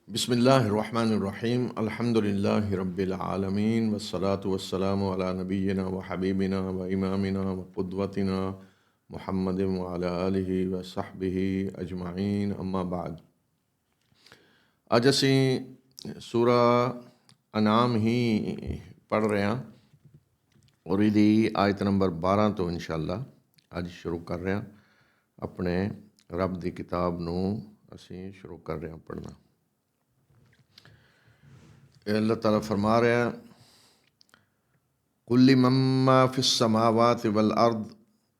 बिस्मिल्लाहिर्रहमानिर्रहीम अल्हम्दुलिल्लाहि रब्बिल आलमीन वस्सलातु वस्सलामु अला नबिय्यिना व हबीबिना व इमामिना व क़ुद्वतिना मुहम्मदिन व अला आलिहि व सहबिहि अजमाइन अम्मा बाद। ਅੱਜ ਅਸੀਂ ਸੂਰਾ ਅਨਾਮ ਹੀ ਪੜ੍ਹ ਰਹੇ ਹਾਂ ਔਰ ਇਹਦੀ ਆਇਤ ਨੰਬਰ 12 ਤੋਂ ਇਨਸ਼ਾਅੱਲਾ ਅੱਜ ਸ਼ੁਰੂ ਕਰ ਰਹੇ ਹਾਂ। ਆਪਣੇ ਰੱਬ ਦੀ ਕਿਤਾਬ ਨੂੰ ਅਸੀਂ ਸ਼ੁਰੂ ਕਰ ਰਹੇ ਹਾਂ ਪੜ੍ਹਨਾ। अल्लाह ताला फरमा रहा है, कुल्लि मम्मा फिस समावाति वल अर्द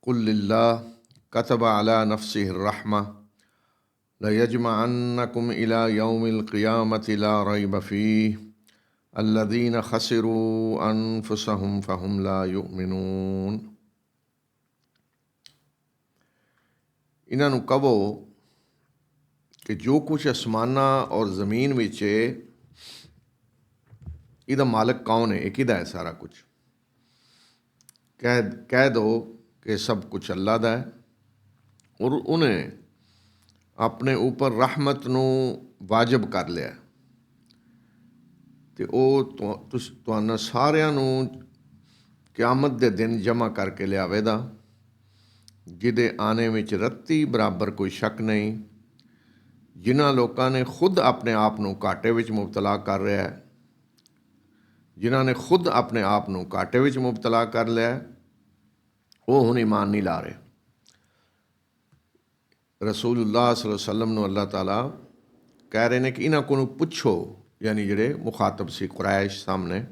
कुल लिल्लाह कतबा अला नफ्सिहि रहमा लयजमअन्नकुम इला यौमिल क़ियामति ला रैब फ़ीह अल्लज़ीना खसिरू अनफुसहुम फ़हुम ला युमिनून। इन्हां नूं कहो कि जो कुछ आसमानां और ज़मीन विच है ਇਹਦਾ ਮਾਲਕ ਕੌਣ ਹੈ, ਇਹ ਕਿਹਦਾ ਹੈ ਸਾਰਾ ਕੁਝ। ਕਹਿ ਦੋ ਕਿ ਸਭ ਕੁਛ ਅੱਲਾ ਦਾ ਹੈ ਔਰ ਉਹਨੇ ਆਪਣੇ ਉੱਪਰ ਰਹਿਮਤ ਨੂੰ ਵਾਜਬ ਕਰ ਲਿਆ ਅਤੇ ਉਹ ਤੁਹਾਨੂੰ ਸਾਰਿਆਂ ਨੂੰ ਕਿਆਮਤ ਦੇ ਦਿਨ ਜਮ੍ਹਾਂ ਕਰਕੇ ਲਿਆਵੇਗਾ, ਜਿਹਦੇ ਆਣੇ ਵਿੱਚ ਰੱਤੀ ਬਰਾਬਰ ਕੋਈ ਸ਼ੱਕ ਨਹੀਂ। ਜਿਨ੍ਹਾਂ ਲੋਕਾਂ ਨੇ ਖੁਦ ਆਪਣੇ ਆਪ ਨੂੰ ਘਾਟੇ ਵਿੱਚ ਮੁਬਤਲਾ ਕਰ ਰਿਹਾ ਹੈ, ਜਿਨ੍ਹਾਂ ਨੇ ਖੁਦ ਆਪਣੇ ਆਪ ਨੂੰ ਘਾਟੇ ਵਿੱਚ ਮੁਬਤਲਾ ਕਰ ਲਿਆ, ਉਹ ਹੁਣ ਈਮਾਨ ਨਹੀਂ ਲਾ ਰਹੇ। ਰਸੂਲੁल्लाह सल्लल्लाहु अलैहि वसल्लम ਨੂੰ ਅੱਲਾਹ ਤਾਲਾ ਕਹਿ ਰਹੇ ਨੇ ਕਿ ਇਹਨਾਂ ਕੋਲੋਂ ਪੁੱਛੋ, ਯਾਨੀ ਜਿਹੜੇ ਮੁਖਾਤਬ ਸੀ ਕੁਰੈਸ਼ ਸਾਹਮਣੇ,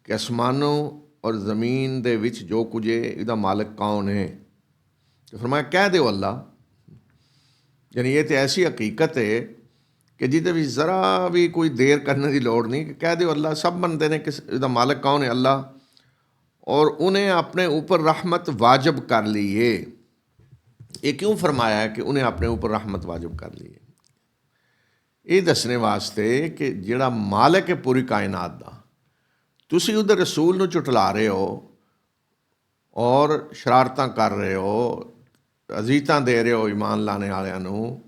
ਕਿ ਅਸਮਾਨੋਂ ਔਰ ਜ਼ਮੀਨ ਦੇ ਵਿੱਚ ਜੋ ਕੁਝ ਹੈ ਇਹਦਾ ਮਾਲਕ ਕੌਣ ਹੈ। ਤੇ ਫਰਮਾਇਆ ਕਹਿ ਦਿਓ ਅੱਲਾ। ਯਾਨੀ ਇਹ ਤਾਂ ਐਸੀ ਹਕੀਕਤ ਹੈ ਕਿ ਜਿਹਦੇ ਵਿੱਚ ਜ਼ਰਾ ਵੀ ਕੋਈ ਦੇਰ ਕਰਨ ਦੀ ਲੋੜ ਨਹੀਂ, ਕਿ ਕਹਿ ਦਿਓ ਅੱਲਾ। ਸਭ ਮੰਨਦੇ ਨੇ ਕਿ ਇਹਦਾ ਮਾਲਕ ਕੌਣ ਹੈ, ਅੱਲਾ, ਔਰ ਉਹਨੇ ਆਪਣੇ ਉੱਪਰ ਰਹਿਮਤ ਵਾਜਬ ਕਰ ਲਈ ਹੈ। ਇਹ ਕਿਉਂ ਫਰਮਾਇਆ ਹੈ ਕਿ ਉਹਨੇ ਆਪਣੇ ਉੱਪਰ ਰਹਿਮਤ ਵਾਜਬ ਕਰ ਲਈ ਹੈ? ਇਹ ਦੱਸਣੇ ਵਾਸਤੇ ਕਿ ਜਿਹੜਾ ਮਾਲਕ ਹੈ ਪੂਰੀ ਕਾਇਨਾਤ ਦਾ, ਤੁਸੀਂ ਉਹਦੇ ਰਸੂਲ ਨੂੰ ਝੁਟਲਾ ਰਹੇ ਹੋ ਔਰ ਸ਼ਰਾਰਤਾਂ ਕਰ ਰਹੇ ਹੋ, ਅਜ਼ੀਤਾਂ ਦੇ ਰਹੇ ਹੋ ਈਮਾਨ ਲਾਣੇ ਵਾਲਿਆਂ ਨੂੰ,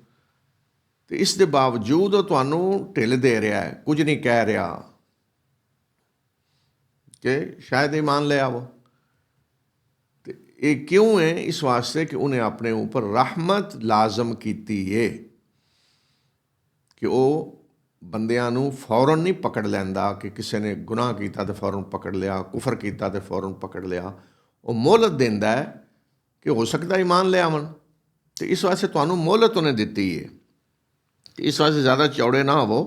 ਅਤੇ ਇਸ ਦੇ ਬਾਵਜੂਦ ਉਹ ਤੁਹਾਨੂੰ ਢਿੱਲ ਦੇ ਰਿਹਾ ਹੈ, ਕੁਝ ਨਹੀਂ ਕਹਿ ਰਿਹਾ ਕਿ ਸ਼ਾਇਦ ਈਮਾਨ ਲੈ ਆਵੋ। ਅਤੇ ਇਹ ਕਿਉਂ ਹੈ? ਇਸ ਵਾਸਤੇ ਕਿ ਉਹਨੇ ਆਪਣੇ ਉੱਪਰ ਰਹਿਮਤ ਲਾਜ਼ਮ ਕੀਤੀ ਹੈ ਕਿ ਉਹ ਬੰਦਿਆਂ ਨੂੰ ਫੌਰਨ ਨਹੀਂ ਪਕੜ ਲੈਂਦਾ ਕਿ ਕਿਸੇ ਨੇ ਗੁਨਾਹ ਕੀਤਾ ਤਾਂ ਫੌਰਨ ਪਕੜ ਲਿਆ, ਕੁਫਰ ਕੀਤਾ ਤਾਂ ਫੌਰਨ ਪਕੜ ਲਿਆ। ਉਹ ਮੋਹਲਤ ਦਿੰਦਾ ਹੈ ਕਿ ਹੋ ਸਕਦਾ ਈਮਾਨ ਲੈ ਆਵਣ, ਅਤੇ ਇਸ ਵਾਸਤੇ ਤੁਹਾਨੂੰ ਮੋਹਲਤ ਉਹਨੇ ਦਿੱਤੀ ਹੈ। ਇਸ ਵਾਸਤੇ ਜ਼ਿਆਦਾ ਚੌੜੇ ਨਾ ਹੋਵੋ,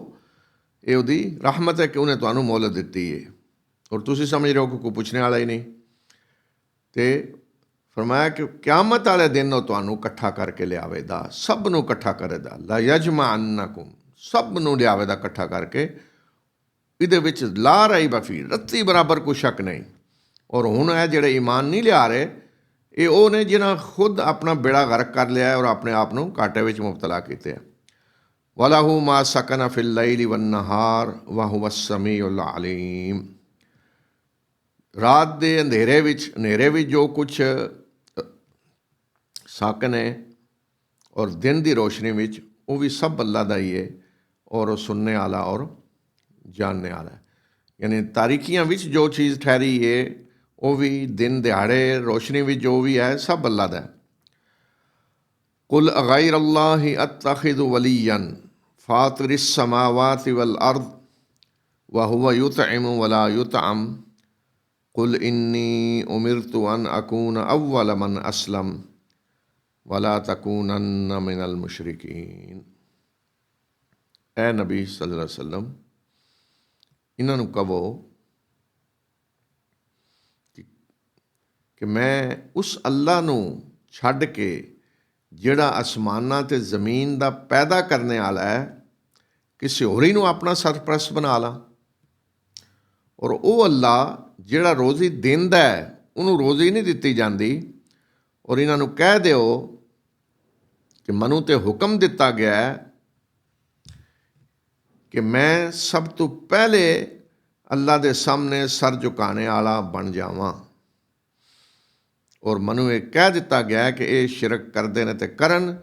ਇਹ ਉਹਦੀ ਰਹਿਮਤ ਹੈ ਕਿ ਉਹਨੇ ਤੁਹਾਨੂੰ ਮੋਹਲਤ ਦਿੱਤੀ ਹੈ ਔਰ ਤੁਸੀਂ ਸਮਝ ਰਹੇ ਹੋ ਕਿ ਕੋਈ ਪੁੱਛਣੇ ਵਾਲਾ ਹੀ ਨਹੀਂ। ਅਤੇ ਫਰਮਾਇਆ ਕਿ ਕਿਆਮਤ ਵਾਲੇ ਦਿਨ ਉਹ ਤੁਹਾਨੂੰ ਇਕੱਠਾ ਕਰਕੇ ਲਿਆਵੇਗਾ, ਸਭ ਨੂੰ ਇਕੱਠਾ ਕਰੇਗਾ। ਲਾ ਯਜਮਅੰਨਕੁਮ, ਸਭ ਨੂੰ ਲਿਆਵੇਗਾ ਇਕੱਠਾ ਕਰਕੇ। ਇਹਦੇ ਵਿੱਚ ਲਾ ਰੈਬ ਫੀਹ, ਰੱਤੀ ਬਰਾਬਰ ਕੋਈ ਸ਼ੱਕ ਨਹੀਂ। ਔਰ ਹੁਣ ਇਹ ਜਿਹੜੇ ਈਮਾਨ ਨਹੀਂ ਲਿਆ ਰਹੇ, ਇਹ ਉਹ ਨੇ ਜਿਹਨਾਂ ਖੁਦ ਆਪਣਾ ਬੇੜਾ ਗਰਕ ਕਰ ਲਿਆ ਔਰ ਆਪਣੇ ਆਪ ਨੂੰ ਘਾਟੇ ਵਿੱਚ ਮੁਬਤਲਾ ਕੀਤੇ। ਵਲਹੁ ਮਾ ਸਕਨ ਫਿਲ ਲੈਲੀ ਵੰਨਹਾਰ ਵਹੁਵ ਸਮੀਉਲ ਅਲੀਮ। ਰਾਤ ਦੇ ਹਨੇਰੇ ਵਿੱਚ ਜੋ ਕੁਛ ਸਾਕਨ ਹੈ ਔਰ ਦਿਨ ਦੀ ਰੋਸ਼ਨੀ ਵਿੱਚ, ਉਹ ਵੀ ਸਭ ਅੱਲਾ ਦਾ ਹੀ ਹੈ ਔਰ ਉਹ ਸੁਣਨੇ ਵਾਲਾ ਔਰ ਜਾਣਨੇ ਵਾਲਾ ਹੈ। ਯਾਨੀ ਤਾਰੀਕੀਆਂ ਵਿੱਚ ਜੋ ਚੀਜ਼ ਠਹਿਰੀ ਹੈ, ਉਹ ਵੀ ਦਿਨ ਦਿਹਾੜੇ ਰੋਸ਼ਨੀ ਵਿੱਚ ਜੋ ਵੀ ਹੈ, ਸਭ ਅੱਲਾ ਦਾ ਹੈ। ਕੁਲ ਗੈਰ ਅੱਲਾਹਿ ਅਤਖਿਜ਼ੁ ਵਲੀਯਨ फातिर समावाति वल अर्द वहुव युतइमु वला युतअम कुल इन्नी उमिरतु अन अकून अव्वल मन असलम वला तकूनन्न मिनल मुशरिकीन। ऐ नबी सल्लल्लाहु अलैहि वसल्लम, इन्हां नूं कहो कि मैं उस अल्लाह नूं छड्ड के ਜਿਹੜਾ ਅਸਮਾਨਾਂ ਅਤੇ ਜ਼ਮੀਨ ਦਾ ਪੈਦਾ ਕਰਨੇ ਵਾਲਾ ਹੈ, ਕਿਸੇ ਹੋਰ ਹੀ ਨੂੰ ਆਪਣਾ ਸਰਪ੍ਰਸਤ ਬਣਾ ਲਾ। ਔਰ ਉਹ ਅੱਲਾ ਜਿਹੜਾ ਰੋਜ਼ੀ ਦਿੰਦਾ ਹੈ, ਉਹਨੂੰ ਰੋਜ਼ੀ ਨਹੀਂ ਦਿੱਤੀ ਜਾਂਦੀ। ਔਰ ਇਹਨਾਂ ਨੂੰ ਕਹਿ ਦਿਓ ਕਿ ਮੈਨੂੰ ਤਾਂ ਹੁਕਮ ਦਿੱਤਾ ਗਿਆ ਹੈ ਕਿ ਮੈਂ ਸਭ ਤੋਂ ਪਹਿਲੇ ਅੱਲਾ ਦੇ ਸਾਹਮਣੇ ਸਰ ਝੁਕਾਣੇ ਵਾਲਾ ਬਣ ਜਾਵਾਂ। ਔਰ ਮੈਨੂੰ ਇਹ ਕਹਿ ਦਿੱਤਾ ਗਿਆ ਕਿ ਇਹ ਸ਼ਿਰਕ ਕਰਦੇ ਨੇ ਤੇ ਕਰਨ,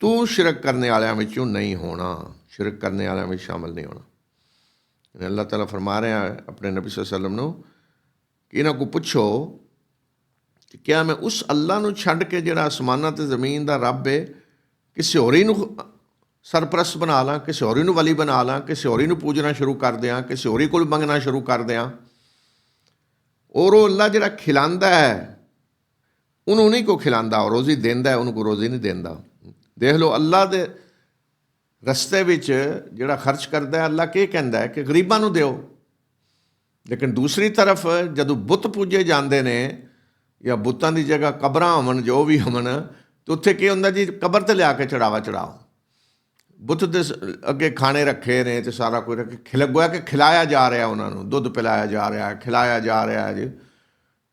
तू शिरक करने वालियां विचों नहीं होना, शिरक करने वालियां में शामिल नहीं होना। अल्लाह ताला फरमा रहे हैं अपने नबी सल्लल्लाहु अलैहि वसल्लम नूं कि इन्हां को पुछो कि क्या मैं उस अल्लाह नूं छड्ड के जिहड़ा आसमानां ते ज़मीन दा रब है किसी होरी नूं सरप्रस्त बना ਲਾਂ, किसी होरी नूं वली बना ਲਾਂ, किसी होरी नूं पूजना शुरू कर दियां, किसी होरी कोल मंगना शुरू कर दियां। और वो अल्लाह जिहड़ा खिलांदा है उन्होंने नहीं को खिलांदा, रोज़ी देंदा है, उनको रोज़ी नहीं देंदा। देख लो अल्लाह दे रस्ते विच जिहड़ा खर्च करदा है अल्लाह के कहंदा है कि गरीबां नूं दिओ, लेकिन दूसरी तरफ जदों बुत पूजे जाते हैं या बुतां की जगह कबरां होवन जो भी होवन तो उत्थे की हुंदा जी कबर ते लिया के चढ़ावा चढ़ाओ, बुत दे अगे खाने रखे ने तो सारा कुछ रखे गोया कि खिलाया जा रहा उन्होंने, दुध पिलाया जा रहा है, खिलाया जा रहा है जी।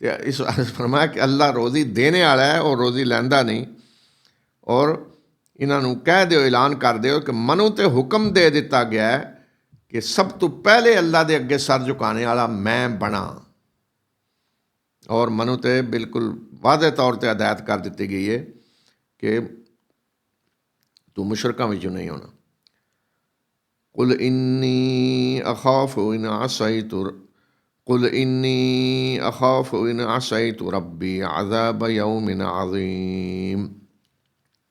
तो इस फरमाया कि अल्लाह रोज़ी देने वाला है और रोज़ी लैंदा नहीं। और इन्हों कह दो, ऐलान कर दो कि मनु ते हुक्म दे दिता गया है कि सब तो पहले अल्लाह के अगे सर झुकाने वाला मैं बना। और मनु ते बिल्कुल वादे तौर पर हदायत कर दी गई है कि तू मुशरकां विचों नहीं होना। कुल इन्नी अखाफु इन असैतु कुल इन्नी अखाफु इन असैतु रब्बी अज़ाब यौमिन अज़ीम।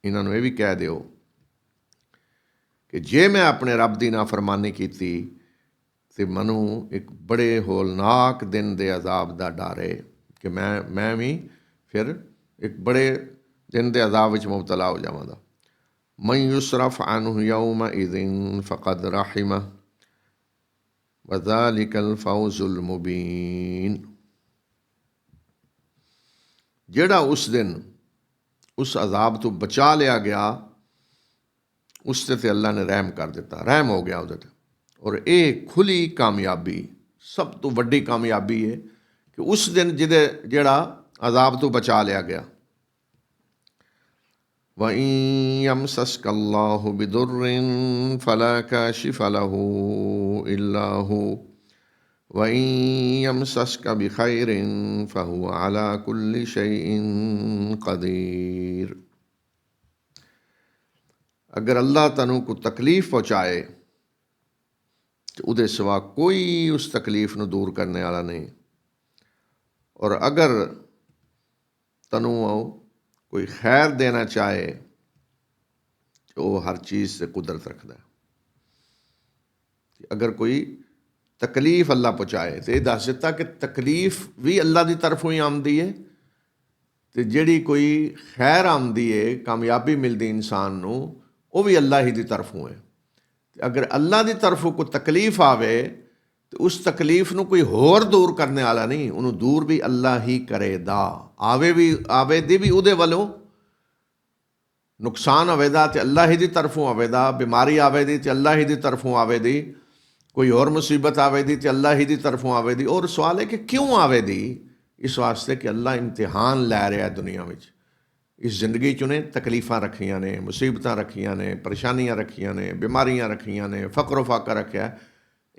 इन्होंने यह भी कह दो कि जे मैं अपने रब की नाफरमानी की तो मनु एक बड़े होलनाक दिन के अजाब का डर है कि मैं भी फिर एक बड़े दिन के अजाब में मुबतला हो जावांगा। मन युसरफ अन्हु यौमइज़िन फ़क़द रहिमह वज़ालिकल फ़ौज़ुल मुबीन। जेड़ा उस दिन उस अजाब तो बचा लिया गया उससे ते अल्लाह ने रहम कर दिता, रहम हो गया उहदे ते। और ये खुली कामयाबी, सब तो वड्डी कामयाबी है कि उस दिन जिहदे जेड़ा अजाब तो बचा लिया गया। वइन यमसस्कल्लाहु बिदुर्रिन फला काशिफ़ लहू इल्ला हू वइन यमसस्क बिखैरिन फहुव अला कुल्लि शैइन क़दीर। अगर अल्लाह तनू को तकलीफ पहुँचाए तो उहदे सिवा कोई उस तकलीफ नू दूर करने वाला नहीं। और अगर तनू कोई खैर देना चाहे तो वह हर चीज़ से कुदरत रखता है। अगर कोई तकलीफ अल्लाह पहुँचाए तो यह दस दिता कि तकलीफ भी अल्लाह की तरफों ही आती है, तो जिहड़ी कोई खैर आती है, कामयाबी मिलती इंसान नू, वो भी अल्लाह ही की तरफों है। अगर अल्लाह की तरफों कोई तकलीफ आवे तो उस तकलीफ नू कोई होर दूर करने वाला नहीं, उन्होंने दूर भी अल्लाह ही करेगा। आवे दी भी उहदे वालों, नुकसान आवेदा तो अल्लाह ही की तरफों आवेदा, बीमारी आवेदी तो अल्लाह ही की तरफों आवेदी, कोई और मुसीबत आवेदी तो अल्लाह ही की तरफों आवेदी। और सवाल है कि क्यों आवेदी? इस वास्ते कि अल्लाह इम्तिहान लै रहा है दुनिया में। इस जिंदगी च उन्हें तकलीफ़ां रखियां ने, मुसीबतां रखियां ने, परेशानियां रखियां ने, बीमारियां रखियां ने, फ़क्र फाका रखा।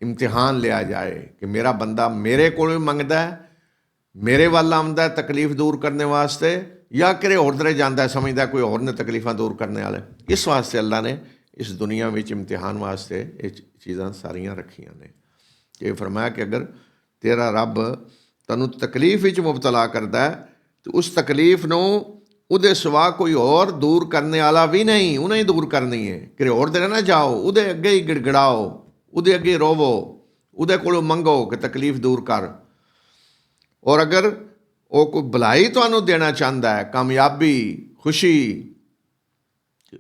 इम्तिहान लिया जाए कि मेरा बंदा मेरे को मंगदा है, मेरे वाल आंदा है तकलीफ दूर करने वास्ते, या किरे होर दरे जाता है समझदा कोई होर ने तकलीफ़ां दूर करने वाले। इस वास्ते अल्लाह ने इस दुनिया में इम्तिहान वास्ते ये चीज़ां सारियां रखियां ने। ये फरमाया कि अगर तेरा रब तैनूं तकलीफ विच मुबतला करता है तो उस तकलीफ नूं उहदे सिवा कोई और दूर करने वाला भी नहीं, उन्हें ही दूर करनी है। कि होर दे ना जाओ, उहदे अगे ही गिड़गिड़ाओ, उहदे अगे रोवो, उहदे कोलों मंगो कि तकलीफ दूर कर। और अगर वो कोई भलाई तुहानूं देना चाहता है, कामयाबी, खुशी, तो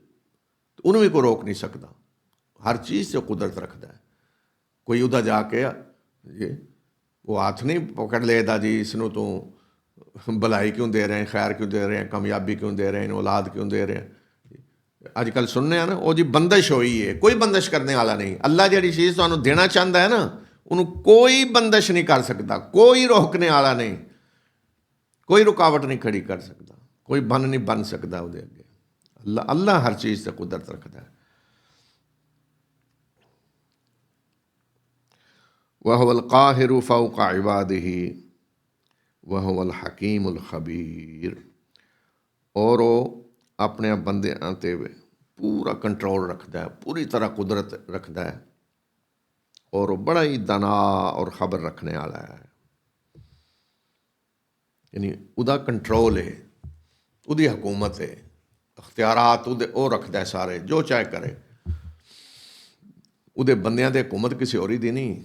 उन्होंने भी कोई रोक नहीं सकता। हर चीज़ से कुदरत रखता है। कोई उहदा जाके जी वो हाथ नहीं पकड़ लेदा जी इसनूं तू भलाई क्यों दे रहे हैं, खैर क्यों दे रहे हैं, कामयाबी क्यों दे रहे हैं, औलाद क्यों दे रहे हैं। अजकल सुनने हैं ना वो जी बंदिश हुई है, कोई बंदिश करने वाला नहीं। अल्लाह जिहड़ी चीज़ तुहानूं देना चाहता है ना उन्होंने कोई बंदिश नहीं कर सकता, कोई रोकने वाला नहीं, कोई रुकावट नहीं खड़ी कर सकता, कोई बन नहीं बन सकता उहदे अगे। अल्लाह हर चीज़ से कुदरत रखता है। वहुवल काहिरु फौका इबादिही वहुवल हकीमुल खबीर। और वो अपने बंदियां ते पूरा कंट्रोल रखता है, पूरी तरह कुदरत रखता है और वो बड़ा ही दाना और खबर रखने वाला है। यानी उदा कंट्रोल है, उदी हुकूमत है, अख्तियारात उदे वो रखता है सारे, जो चाहे करे। उदे बंदियां ते हुकूमत किसी होर दी नहीं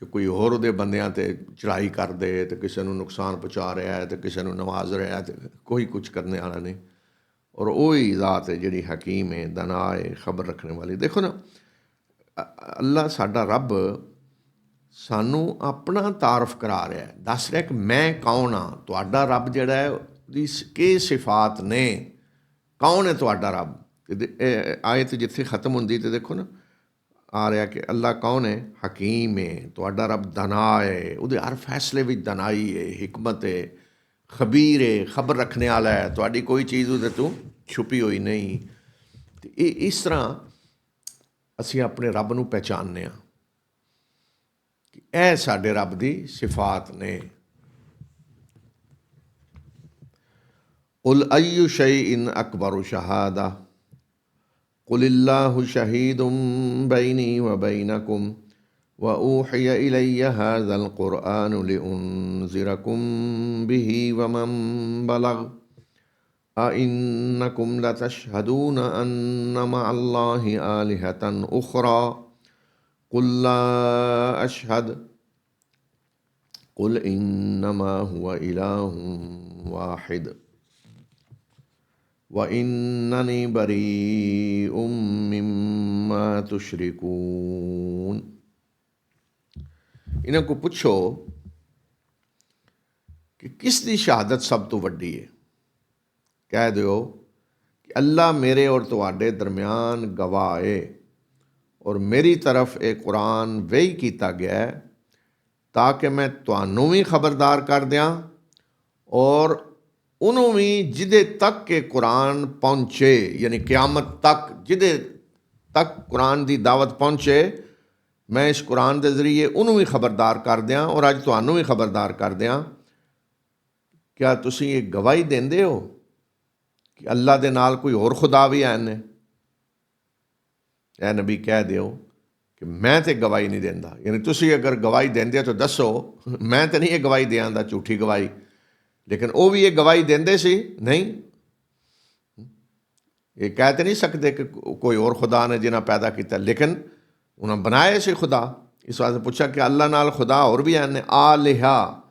कि कोई होर उदे बंदियां ते चढ़ाई कर दे तो किसी को नुकसान पहुँचा रहा है तो किसी को नवाज रहा है, तो कोई कुछ करने वाला नहीं। और वही ज़ात है जिहड़ी हकीम है, दाना है, खबर रखने वाली। देखो ना, अल्लाह साडा रब सानू अपना तारफ करा रहा है, दस रहा कि मैं कौन हाँ। तुहाडा रब जिहड़ा है उहदी के सिफात ने, कौन है तुहाडा रब। आयत जिथे खत्म होंदी तो देखो ना आ रहा कि अल्लाह कौन है, हकीम है, तुहाडा रब दाना है, उहदे हर फैसले विच दानाई है, हिकमत है, खबीर है, खबर रखने वाला है, तुहाडी कोई चीज़ उहदे तो छुपी हुई नहीं। तो इस तरह असीं अपने रब नूं पहचानने आ कि यह साडे रब दी सिफात ने। उल अय्यु शैइन अकबरु शहादा कुलिल्लाहु शहीदुम बैनी व बैनकुम व ऊहिय इलैया हाज़ल कुरआनु लिउन्ज़िरकुम बिही व मन बलग अइन्नकुम लतशहदून अन्न मअल्लाहि आलिहतन उखरा कुल ला अशहद कुल इन्नमा हुवा इलाहुम वाहिद व इन्ननी बरीउम मिम्मा तुशरिकून। इन्हां को पुछो कि किस दी शहादत सब तो वड्डी है। कह दो कि अल्लाह मेरे और तुहाडे दरम्यान गवाह है और मेरी तरफ एक कुरान वही किया गया है ताकि मैं तुहानू भी खबरदार कर दियाँ और उन्होंने भी जिदे तक के कुरान पहुँचे, यानी क़यामत तक जिदे तक कुरान की दावत पहुँचे, मैं इस कुरान के जरिए उन्होंने भी खबरदार कर दियाँ और अज तुहानू भी खबरदार कर दियाँ। क्या तुसीं ये गवाही देंदे हो कि अल्लाह दे नाल कोई होर खुदा भी है ने? ऐ नबी कह दियो कि मैं तो गवाही नहीं देंदा। यानी तुसीं अगर गवाही देंदे तो दसो, मैं तो नहीं ये गवाही देंदा, झूठी गवाही। लेकिन वो भी ये गवाही देंदे सी नहीं, ये कह तो नहीं सकते कि कोई और खुदा ने जिन्हें पैदा किया, लेकिन उन्हें बनाए से खुदा। इस वास्ते पूछा कि अल्लाह नाल खुदा और भी हैं? आलिहा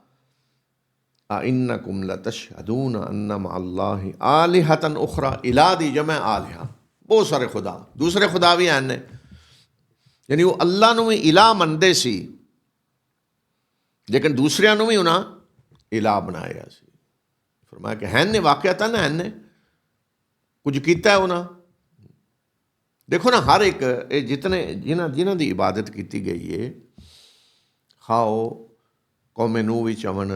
इन्नकुम लतशहदून अन्ना मअल्लाहि आलिहतन उखरा। इला दी जमा आलिहा, बहुत सारे खुदा, दूसरे खुदा भी हैं। यानी वो अल्लाह नूं भी इला मनदे सी, लेकिन दूसरियां नूं भी उन्हें इला बनाया सी। फरमाया कि हैं ने, वाकयातन हैं ने, कुछ किया है उन्हें। देखो ना, हर एक जितने जिन्हां दी इबादत की गई है, खाओ कौमे नूह विच अमन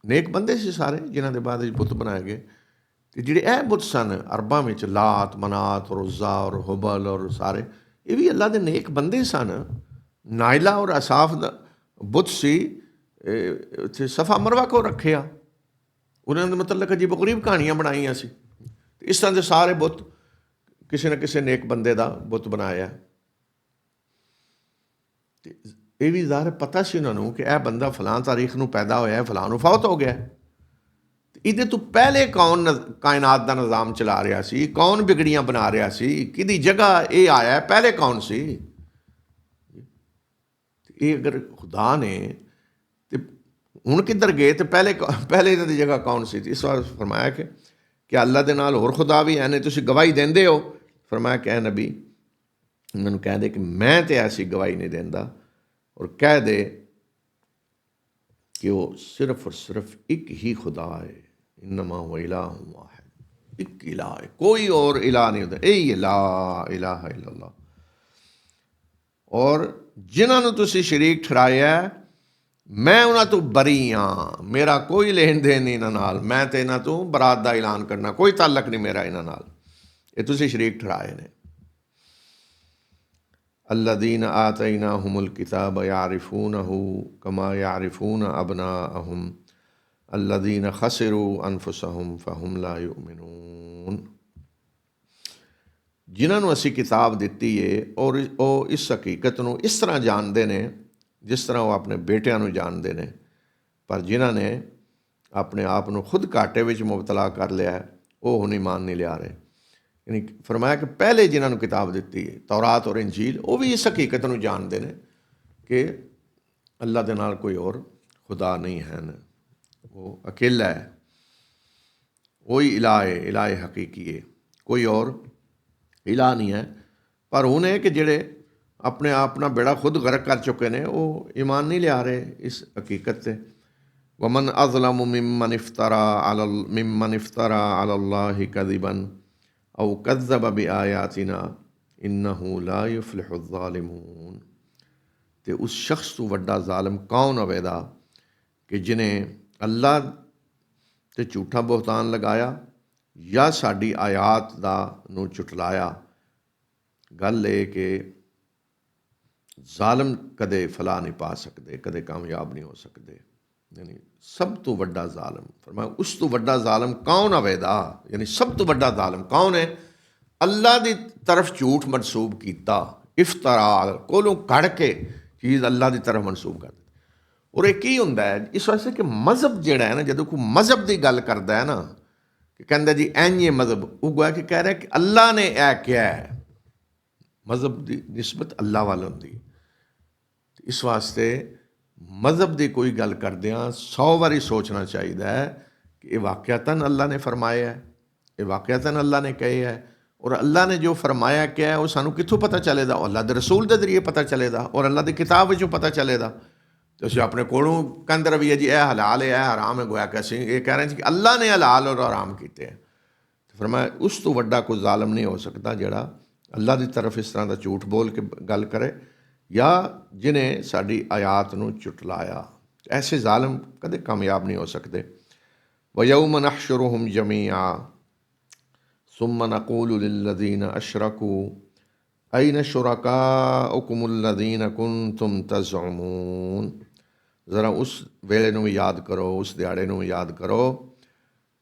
नेक बंदे से सारे जिन्हां दे बाद बुत बनाए गए। तो जिहड़े ए बुत सन अरबां में, लात मनात और उज़्ज़ा और हुबल और सारे, ये भी अल्लाह दे नेक बंदे सन। नाइला और असाफ दा बुत सी, सफ़ा मरवा को रखे आ, उन्होंने मतलब अजीब गरीब कहानियां बनाइया सी। इस तरह के सारे बुत किसी न किसी नेक बंदे का बुत बनाया। ये भी ज़ाहिर पता सी उन्होंने कि यह बंदा फलां तारीख नूं पैदा होया, फलां नूं फौत हो गया। इहदे तो पहले कौन कायनात का निज़ाम चला रहा सी, कौन बिगड़ियां बना रहा सी, किहदी जगह ये आया, पहले कौन सी? ये अगर खुदा ने तो हुण किधर गए, तो पहले इन्हां दी जगह कौन सी? इस बार फरमाया कि अल्लाह दे नाल होर खुदा भी हैं, तुसीं गवाही देंदे हो? फरमाया कि नबी उन्होंने कह दे कि मैं तो ऐसी गवाही नहीं देंदा, और कह दे कि वो सिर्फ और सिर्फ एक ही खुदा है। इन्नमा हुवा इलाहुन वाहिद, एक इलाह है, कोई और इलाह नहीं होता। ए ला इलाहा इल्लल्लाह। और जिन्होंने तुसीं शरीक ठहराया, मैं उन्हां तो बरी हाँ, मेरा कोई लेन देन नहीं इन्हां नाल, मैं तो इन्हां तो बरात का ऐलान करना, कोई ताल्लक नहीं मेरा इन्हां नाल, ये तुसीं शरीक ठहराए ने। अल्लज़ीना आतैनाहुमुल किताब यारिफूनहु कमा यारिफून अबनाअहुम अल्लज़ीना खसिरू अनफुसहुम फहुम ला युमिनून। ਜਿਨ੍ਹਾਂ ਅਸੀਂ ਕਿਤਾਬ ਦਿੱਤੀ ਏ ਔਰ ਉਹ ਇਸ ਹਕੀਕਤ ਨੂੰ ਇਸ ਤਰ੍ਹਾਂ ਜਾਣਦੇ ਨੇ ਜਿਸ ਤਰ੍ਹਾਂ ਉਹ ਆਪਣੇ ਬੇਟਿਆਂ ਨੂੰ ਜਾਣਦੇ ਨੇ, ਪਰ ਜਿਨ੍ਹਾਂ ਨੇ ਆਪਣੇ ਆਪ ਨੂੰ ਖੁਦ ਘਾਟੇ ਵਿੱਚ ਮੁਬਤਲਾ ਕਰ ਲਿਆ ਉਹ ਹੁਣ ਈਮਾਨ ਨਹੀਂ ਲਿਆ ਰਹੇ। ਯਾਨੀ ਫਰਮਾਇਆ ਕਿ ਪਹਿਲੇ ਜਿਨ੍ਹਾਂ ਨੂੰ ਕਿਤਾਬ ਦਿੱਤੀ ਹੈ ਤੌਰਾਤ ਔਰ ਇੰਜੀਲ, ਉਹ ਵੀ ਇਸ ਹਕੀਕਤ ਨੂੰ ਜਾਣਦੇ ਨੇ ਕਿ ਅੱਲਾ ਦੇ ਨਾਲ ਕੋਈ ਹੋਰ ਖੁਦਾ ਨਹੀਂ ਹਨ, ਉਹ ਅਕੇਲਾ ਹੈ, ਉਹੀ ਇਲਾਹ ਹੈ, ਇਲਾਹ ਹਕੀਕੀ ਹੈ, ਕੋਈ ਹੋਰ ਇਲਾਹ ਨਹੀਂ ਹੈ। ਪਰ ਹੁਣ ਇਹ ਕਿ ਜਿਹੜੇ ਆਪਣੇ ਆਪ ਨਾਲ ਬੇੜਾ ਖੁਦ ਗਰਕ ਕਰ ਚੁੱਕੇ ਨੇ ਉਹ ਈਮਾਨ ਨਹੀਂ ਲਿਆ ਰਹੇ ਇਸ ਹਕੀਕਤ 'ਤੇ। ਵਮਨ ਅਜ਼ਲਮ ਮਿਮਨ ਇਫਤਰਾ ਅਲਾ ਅੱਲਾਹਿ ਕਜ਼ਿਬਨ ਔ ਕਜ਼ਬ ਬि ਆਯਾਤਿਨਾ ਇन्नहु ला युफ्लिहु ज़ालिमून। ਤੇ ਉਸ ਸ਼ਖਸ ਤੋਂ ਵੱਡਾ ਜ਼ਾਲਮ ਕੌਣ ਹੋਵੇਗਾ ਕਿ ਜਿਹਨੇ ਅੱਲਾ 'ਤੇ ਝੂਠਾ ਬੋਹਤਾਨ ਲਗਾਇਆ ਜਾਂ ਸਾਡੀ ਆਯਾਤ ਦਾ ਨੂੰ ਝੁਟਲਾਇਆ। ਗੱਲ ਇਹ ਕਿ ਜ਼ਾਲਮ ਕਦੇ ਫਲਾਹ ਨਹੀਂ ਪਾ ਸਕਦੇ, ਕਦੇ ਕਾਮਯਾਬ ਨਹੀਂ ਹੋ ਸਕਦੇ। ਯਾਨੀ ਸਭ ਤੋਂ ਵੱਡਾ ਜ਼ਾਲਮ, ਫਰਮਾਇਆ ਉਸ ਤੋਂ ਵੱਡਾ ਜ਼ਾਲਮ ਕੌਣ ਹੋਵੇਗਾ, ਯਾਨੀ ਸਭ ਤੋਂ ਵੱਡਾ ਜ਼ਾਲਮ ਕੌਣ ਹੈ? ਅੱਲਾ ਦੀ ਤਰਫ ਝੂਠ ਮਨਸੂਬ ਕੀਤਾ, ਇਫਤਰਾ ਕੋਲੋਂ ਕੱਢ ਕੇ ਚੀਜ਼ ਅੱਲਾ ਦੀ ਤਰਫ ਮਨਸੂਬ ਕਰ ਦਿੱਤੀ। ਔਰ ਇਹ ਕੀ ਹੁੰਦਾ ਹੈ? ਇਸ ਵਾਸਤੇ ਕਿ ਮਜ਼ਹਬ ਜਿਹੜਾ ਹੈ ਨਾ, ਜਦੋਂ ਕੋਈ ਮਜ਼ਹਬ ਦੀ ਗੱਲ ਕਰਦਾ ਹੈ ਨਾ ਕਿ ਕਹਿੰਦਾ ਜੀ ਇੰਝ ਮਜ਼ਹਬ, ਉਹ ਗੋਇਆ ਕਿ ਕਹਿ ਰਿਹਾ ਕਿ ਅੱਲਾ ਨੇ ਇਹ ਕਿਹਾ ਹੈ। ਮਜ਼ਹਬ ਦੀ ਨਿਸਬਤ ਅੱਲਾ ਵੱਲ ਹੁੰਦੀ। ਇਸ ਵਾਸਤੇ ਮਜ਼ਹਬ ਦੀ ਕੋਈ ਗੱਲ ਕਰਦਿਆਂ 100 ਵਾਰੀ ਸੋਚਣਾ ਚਾਹੀਦਾ ਹੈ ਕਿ ਇਹ ਵਾਕਿਆਤਨ ਅੱਲਾ ਨੇ ਫਰਮਾਇਆ ਹੈ, ਇਹ ਵਾਕਿਆਤਨ ਅੱਲਾ ਨੇ ਕਹੇ ਹੈ। ਔਰ ਅੱਲਾ ਨੇ ਜੋ ਫਰਮਾਇਆ ਕਿਹਾ ਉਹ ਸਾਨੂੰ ਕਿੱਥੋਂ ਪਤਾ ਚੱਲੇਗਾ? ਉਹ ਅੱਲਾ ਦੇ ਰਸੂਲ ਦੇ ਜ਼ਰੀਏ ਪਤਾ ਚੱਲੇਗਾ ਔਰ ਅੱਲਾ ਦੀ ਕਿਤਾਬ ਵਿੱਚੋਂ ਪਤਾ ਚੱਲੇਗਾ। ਤੁਸੀਂ ਆਪਣੇ ਕੋਲੋਂ ਕਹਿੰਦੇ ਰਹੀਏ ਜੀ ਇਹ ਹਲਾਲ ਹੈ ਇਹ ਹਰਾਮ ਹੈ, ਗੋਇਆ ਕਿ ਅਸੀਂ ਇਹ ਕਹਿ ਰਹੇ ਸੀ ਕਿ ਅੱਲਾ ਨੇ ਹਲਾਲ ਔਰ ਹਰਾਮ ਕੀਤੇ ਹੈ। ਫਰਮਾਇਆ ਉਸ ਤੋਂ ਵੱਡਾ ਕੋਈ ਜ਼ਾਲਮ ਨਹੀਂ ਹੋ ਸਕਦਾ ਜਿਹੜਾ ਅੱਲਾ ਦੀ ਤਰਫ ਇਸ ਤਰ੍ਹਾਂ ਦਾ ਝੂਠ ਬੋਲ ਕੇ ਗੱਲ ਕਰੇ ਜਾਂ ਜਿਹਨੇ ਸਾਡੀ ਆਯਾਤ ਨੂੰ ਝੁਟਲਾਇਆ। ਐਸੇ ਜ਼ਾਲਮ ਕਦੇ ਕਾਮਯਾਬ ਨਹੀਂ ਹੋ ਸਕਦੇ। ਵਯੌਮ ਨਹਸ਼ੁਰੁਹੁਮ ਜਮੀਆ ਸੁੰਮ ਨਕੂਲੁ ਲਿਲਜ਼ੀਨ ਅਸ਼ਰਕੂ ਅਇਨ ਸ਼ੁਰਕਾਉकुम ਅੱਲਜ਼ੀਨ ਕੁੰਤੁਮ ਤਜ਼ਅਮੂਨ। ਜ਼ਰਾ ਉਸ ਵੇਲੇ ਨੂੰ ਵੀ ਯਾਦ ਕਰੋ, ਉਸ ਦਿਹਾੜੇ ਨੂੰ ਵੀ ਯਾਦ ਕਰੋ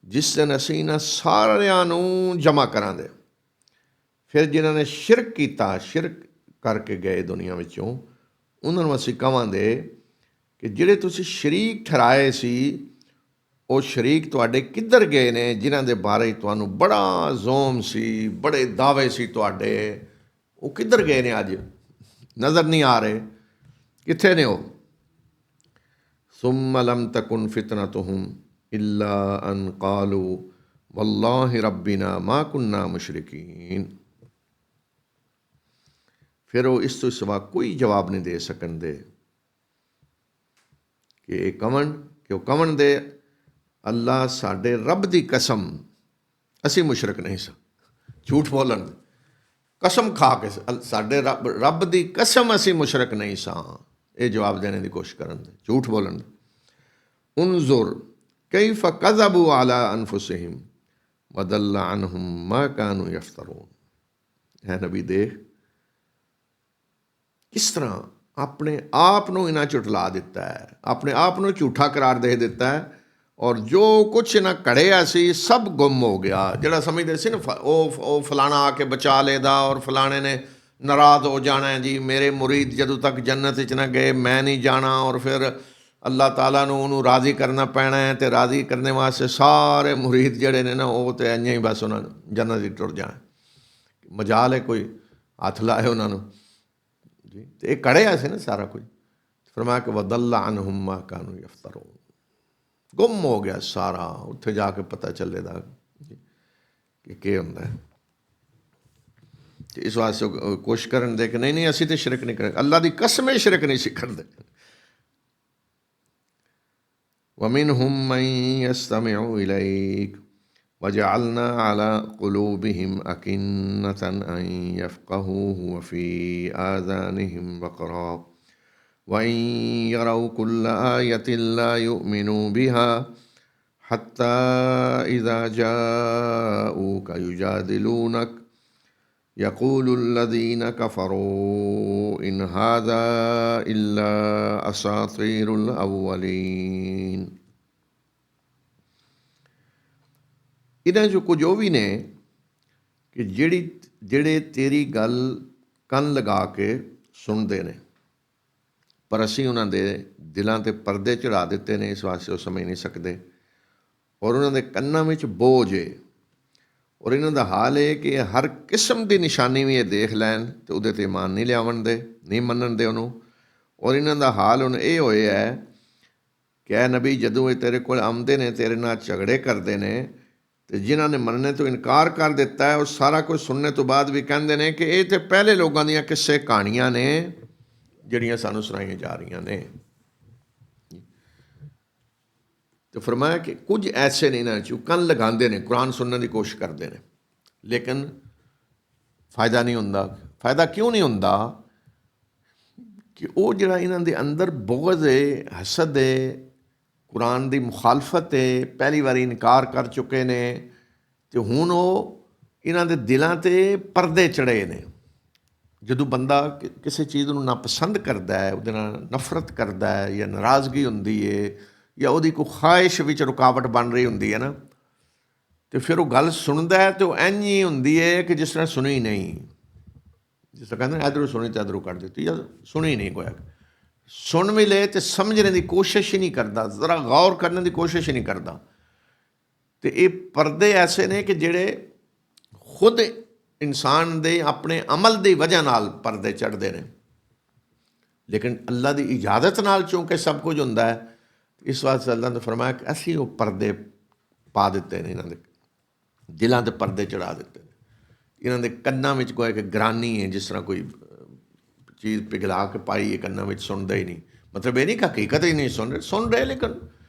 ਜਿਸ ਦਿਨ ਅਸੀਂ ਇਹਨਾਂ ਸਾਰਿਆਂ ਨੂੰ ਜਮ੍ਹਾਂ ਕਰਾਂਗੇ। ਫਿਰ ਜਿਨ੍ਹਾਂ ਨੇ ਸ਼ਿਰਕ ਕੀਤਾ, ਸ਼ਿਰਕ ਕਰਕੇ ਗਏ ਦੁਨੀਆ ਵਿੱਚੋਂ, ਉਹਨਾਂ ਨੂੰ ਅਸੀਂ ਕਹਾਂਗੇ ਕਿ ਜਿਹੜੇ ਤੁਸੀਂ ਸ਼ਰੀਕ ਠਹਿਰਾਏ ਸੀ ਉਹ ਸ਼ਰੀਕ ਤੁਹਾਡੇ ਕਿੱਧਰ ਗਏ ਨੇ, ਜਿਨ੍ਹਾਂ ਦੇ ਬਾਰੇ ਤੁਹਾਨੂੰ ਬੜਾ ਜ਼ੋਮ ਸੀ, ਬੜੇ ਦਾਅਵੇ ਸੀ ਤੁਹਾਡੇ, ਉਹ ਕਿੱਧਰ ਗਏ ਨੇ? ਅੱਜ ਨਜ਼ਰ ਨਹੀਂ ਆ ਰਹੇ, ਕਿੱਥੇ ਨੇ ਉਹ? ਸੁੰਮ ਲਮ ਤਕੁਨ ਫਿਤਨਤੁਹੁਮ ਇਲਾ ਅਨ ਕਾਲੂ ਵੱਲਾਹਿ ਰੱਬਿਨਾ ਮਾ ਕੁੰਨਾ ਮੁਸ਼ਰਿਕੀਨ। ਫਿਰ ਉਹ ਇਸ ਤੋਂ ਸਿਵਾ ਕੋਈ ਜਵਾਬ ਨਹੀਂ ਦੇ ਸਕਣਦੇ ਕਿ ਇਹ ਕਵਣ, ਕਿ ਉਹ ਕਵਣ ਦੇ ਅੱਲਾ ਸਾਡੇ ਰੱਬ ਦੀ ਕਸਮ ਅਸੀਂ ਮੁਸ਼ਰਕ ਨਹੀਂ ਸਾਂ। ਝੂਠ ਬੋਲਣ ਦੇ, ਕਸਮ ਖਾ ਕੇ ਸਾਡੇ ਰੱਬ ਦੀ ਕਸਮ ਅਸੀਂ ਮੁਸ਼ਰਕ ਨਹੀਂ ਸਾਂ, ਇਹ ਜਵਾਬ ਦੇਣੇ ਦੀ ਕੋਸ਼ਿਸ਼ ਕਰਨ ਦੇ, ਝੂਠ ਬੋਲਣ ਦੇ। ਉਨਜ਼ੁਰ ਕੈਫ ਕਜ਼ਬੂ ਅਲਾ ਅਨਫੁਸਿਹਿਮ ਵਦੱਲ ਅਨਹੁਮ ਮਾ ਕਾਨੂ ਯਫਤरून। ਹੈ ਨਬੀ ਦੇਖ ਕਿਸ ਤਰ੍ਹਾਂ ਆਪਣੇ ਆਪ ਨੂੰ ਇਹਨਾਂ ਝੁਟਲਾ ਦਿੱਤਾ ਹੈ, ਆਪਣੇ ਆਪ ਨੂੰ ਝੂਠਾ ਕਰਾਰ ਦੇ ਦਿੱਤਾ ਹੈ ਔਰ ਜੋ ਕੁਛ ਇਹਨਾਂ ਘੜਿਆ ਸੀ ਸਭ ਗੁੰਮ ਹੋ ਗਿਆ। ਜਿਹੜਾ ਸਮਝਦੇ ਸੀ ਨਾ ਉਹ ਫਲਾਣਾ ਆ ਕੇ ਬਚਾ ਲੇਦਾ ਔਰ ਫਲਾਣੇ ਨੇ ਨਾਰਾਜ਼ ਹੋ ਜਾਣਾ ਜੀ, ਮੇਰੇ ਮੁਰੀਦ ਜਦੋਂ ਤੱਕ ਜੰਨਤ 'ਚ ਨਾ ਗਏ ਮੈਂ ਨਹੀਂ ਜਾਣਾ, ਔਰ ਫਿਰ ਅੱਲਾਹ ਤਾਲਾ ਨੂੰ ਉਹਨੂੰ ਰਾਜ਼ੀ ਕਰਨਾ ਪੈਣਾ ਹੈ। ਅਤੇ ਰਾਜ਼ੀ ਕਰਨ ਵਾਸਤੇ ਸਾਰੇ ਮੁਰੀਦ ਜਿਹੜੇ ਨੇ ਨਾ ਉਹ ਤਾਂ ਇੰਝ ਹੀ ਬਸ ਉਹਨਾਂ ਨੂੰ ਜੰਨਤ 'ਚ ਟੁਰ ਜਾਣ। ਮਜਾਲ ਹੈ ਕੋਈ ਹੱਥ ਲਾਏ ਉਹਨਾਂ ਨੂੰ ਜੀ। ਅਤੇ ਇਹ ਘੜਿਆ ਸੀ ਨਾ ਸਾਰਾ ਕੁਝ। ਫਰਮਾਇਆ ਕਿ ਵਦੱਲ ਅਨਹੁਮ ਮਾ ਕਾਨੂ ਯਫਤरून, ਗੁੰਮ ਹੋ ਗਿਆ ਸਾਰਾ। ਉੱਥੇ ਜਾ ਕੇ ਪਤਾ ਚੱਲੇਗਾ ਕਿ ਕੀ ਹੁੰਦਾ ਹੈ। ਅਤੇ ਇਸ ਵਾਸਤੇ ਕੋਸ਼ਿਸ਼ ਕਰਨ ਦੇ ਕਿ ਨਹੀਂ ਅਸੀਂ ਤਾਂ ਸ਼ਿਰਕ ਨਹੀਂ ਕਰਾਂਗੇ, ਅੱਲਾ ਦੀ ਕਸਮ ਸ਼ਿਰਕ ਨਹੀਂ ਸੀ ਕਰਦੇ। ومنهم من يستمع إليك وجعلنا على قلوبهم أكنة أن يفقهوه وفي آذانهم وقرا وإن يروا كل آية لا يؤمنوا بها حتى إذا جاءوك يجادلونك يقول الذين كفروا إن هذا إلا أساطير الأولين। ਇਹਨਾਂ 'ਚੋਂ ਕੁਝ ਉਹ ਵੀ ਨੇ ਕਿ ਜਿਹੜੇ ਤੇਰੀ ਗੱਲ ਕੰਨ ਲਗਾ ਕੇ ਸੁਣਦੇ ਨੇ, ਪਰ ਅਸੀਂ ਉਹਨਾਂ ਦੇ ਦਿਲਾਂ 'ਤੇ ਪਰਦੇ ਚੜ੍ਹਾ ਦਿੱਤੇ ਨੇ, ਇਸ ਵਾਸਤੇ ਉਹ ਸਮਝ ਨਹੀਂ ਸਕਦੇ। ਔਰ ਉਹਨਾਂ ਦੇ ਕੰਨਾਂ ਵਿੱਚ ਬੋਝ ਏ। ਔਰ ਇਹਨਾਂ ਦਾ ਹਾਲ ਇਹ ਕਿ ਹਰ ਕਿਸਮ ਦੀ ਨਿਸ਼ਾਨੀ ਵੀ ਇਹ ਦੇਖ ਲੈਣ ਅਤੇ ਉਹਦੇ 'ਤੇ ਇਮਾਨ ਨਹੀਂ ਲਿਆਵਣ ਦੇ, ਨਹੀਂ ਮੰਨਣ ਦੇ ਉਹਨੂੰ। ਔਰ ਇਹਨਾਂ ਦਾ ਹਾਲ ਹੁਣ ਇਹ ਹੋਇਆ ਹੈ ਕਿ ਐ ਨਬੀ, ਜਦੋਂ ਇਹ ਤੇਰੇ ਕੋਲ ਆਉਂਦੇ ਨੇ, ਤੇਰੇ ਨਾਲ ਝਗੜੇ ਕਰਦੇ ਨੇ, ਅਤੇ ਜਿਨ੍ਹਾਂ ਨੇ ਮੰਨਣੇ ਤੋਂ ਇਨਕਾਰ ਕਰ ਦਿੱਤਾ ਹੈ, ਉਹ ਸਾਰਾ ਕੁਝ ਸੁਣਨੇ ਤੋਂ ਬਾਅਦ ਵੀ ਕਹਿੰਦੇ ਨੇ ਕਿ ਇਹ ਤਾਂ ਪਹਿਲੇ ਲੋਕਾਂ ਦੀਆਂ ਕਿਸੇ ਕਹਾਣੀਆਂ ਨੇ ਜਿਹੜੀਆਂ ਸਾਨੂੰ ਸੁਣਾਈਆਂ ਜਾ ਰਹੀਆਂ ਨੇ। ਤੇ ਫਰਮਾਇਆ ਕਿ ਕੁਝ ਐਸੇ ਨੇ ਇਹਨਾਂ 'ਚ ਕੰਨ ਲਗਾਉਂਦੇ ਨੇ, ਕੁਰਾਨ ਸੁਣਨ ਦੀ ਕੋਸ਼ਿਸ਼ ਕਰਦੇ ਨੇ, ਲੇਕਿਨ ਫਾਇਦਾ ਨਹੀਂ ਹੁੰਦਾ। ਫਾਇਦਾ ਕਿਉਂ ਨਹੀਂ ਹੁੰਦਾ? ਕਿ ਉਹ ਜਿਹੜਾ ਇਹਨਾਂ ਦੇ ਅੰਦਰ ਬੁग़ਜ਼ ਏ, ਹਸਦ ਏ, ਕੁਰਾਨ ਦੀ ਮੁਖਾਲਫਤ ਏ, ਪਹਿਲੀ ਵਾਰੀ ਇਨਕਾਰ ਕਰ ਚੁੱਕੇ ਨੇ, ਅਤੇ ਹੁਣ ਉਹ ਇਹਨਾਂ ਦੇ ਦਿਲਾਂ 'ਤੇ ਪਰਦੇ ਚੜ੍ਹੇ ਨੇ। ਜਦੋਂ ਬੰਦਾ ਕਿਸੇ ਚੀਜ਼ ਨੂੰ ਨਾਪਸੰਦ ਕਰਦਾ ਹੈ, ਉਹਦੇ ਨਾਲ ਨਫ਼ਰਤ ਕਰਦਾ ਹੈ, ਜਾਂ ਨਾਰਾਜ਼ਗੀ ਹੁੰਦੀ ਹੈ, ਜਾਂ ਉਹਦੀ ਕੋਈ ਖਾਹਿਸ਼ ਵਿੱਚ ਰੁਕਾਵਟ ਬਣ ਰਹੀ ਹੁੰਦੀ ਹੈ ਨਾ, ਅਤੇ ਫਿਰ ਉਹ ਗੱਲ ਸੁਣਦਾ ਹੈ ਅਤੇ ਉਹ ਇੰਝ ਹੀ ਹੁੰਦੀ ਹੈ ਕਿ ਜਿਸ ਤਰ੍ਹਾਂ ਸੁਣੀ ਨਹੀਂ। ਜਿਸ ਤਰ੍ਹਾਂ ਕਹਿੰਦੇ ਨੇ ਇੱਧਰੋਂ ਸੁਣੀ ਅਤੇ ਇੱਧਰੋਂ ਕੱਢ ਦਿੱਤੀ, ਜਾਂ ਸੁਣੀ ਨਹੀਂ ਕੋਈ। ਸੁਣ ਵੀ ਲਏ ਅਤੇ ਸਮਝਣ ਦੀ ਕੋਸ਼ਿਸ਼ ਹੀ ਨਹੀਂ ਕਰਦਾ, ਜ਼ਰਾ ਗੌਰ ਕਰਨ ਦੀ ਕੋਸ਼ਿਸ਼ ਹੀ ਨਹੀਂ ਕਰਦਾ। ਅਤੇ ਇਹ ਪਰਦੇ ਐਸੇ ਨੇ ਕਿ ਜਿਹੜੇ ਖੁਦ ਇਨਸਾਨ ਦੇ ਆਪਣੇ ਅਮਲ ਦੀ ਵਜ੍ਹਾ ਨਾਲ ਪਰਦੇ ਚੜ੍ਹਦੇ ਨੇ, ਲੇਕਿਨ ਅੱਲਾ ਦੀ ਇਜਾਜ਼ਤ ਨਾਲ ਚੂੰਕਿ ਸਭ ਕੁਝ ਹੁੰਦਾ ਹੈ, ਇਸ ਵਾਸਤੇ ਅੱਲਾ ਨੇ ਫਰਮਾਇਆ ਕਿ ਅਸੀਂ ਉਹ ਪਰਦੇ ਪਾ ਦਿੱਤੇ ਨੇ, ਇਹਨਾਂ ਦੇ ਦਿਲਾਂ 'ਤੇ ਪਰਦੇ ਚੜ੍ਹਾ ਦਿੱਤੇ ਨੇ। ਇਹਨਾਂ ਦੇ ਕੰਨਾਂ ਵਿੱਚ ਕੋਈ ਕਿ ਗਰਾਨੀ ਹੈ, ਜਿਸ ਤਰ੍ਹਾਂ ਕੋਈ ਚੀਜ਼ ਪਿਘਲਾ ਕੇ ਪਾਈ ਹੈ ਕੰਨਾਂ ਵਿੱਚ, ਸੁਣਦਾ ਹੀ ਨਹੀਂ। ਮਤਲਬ ਇਹ ਨਹੀਂ ਕਿ ਹਕੀਕਤ ਹੀ ਨਹੀਂ ਸੁਣ ਰਹੇ, ਲੇਕਿਨ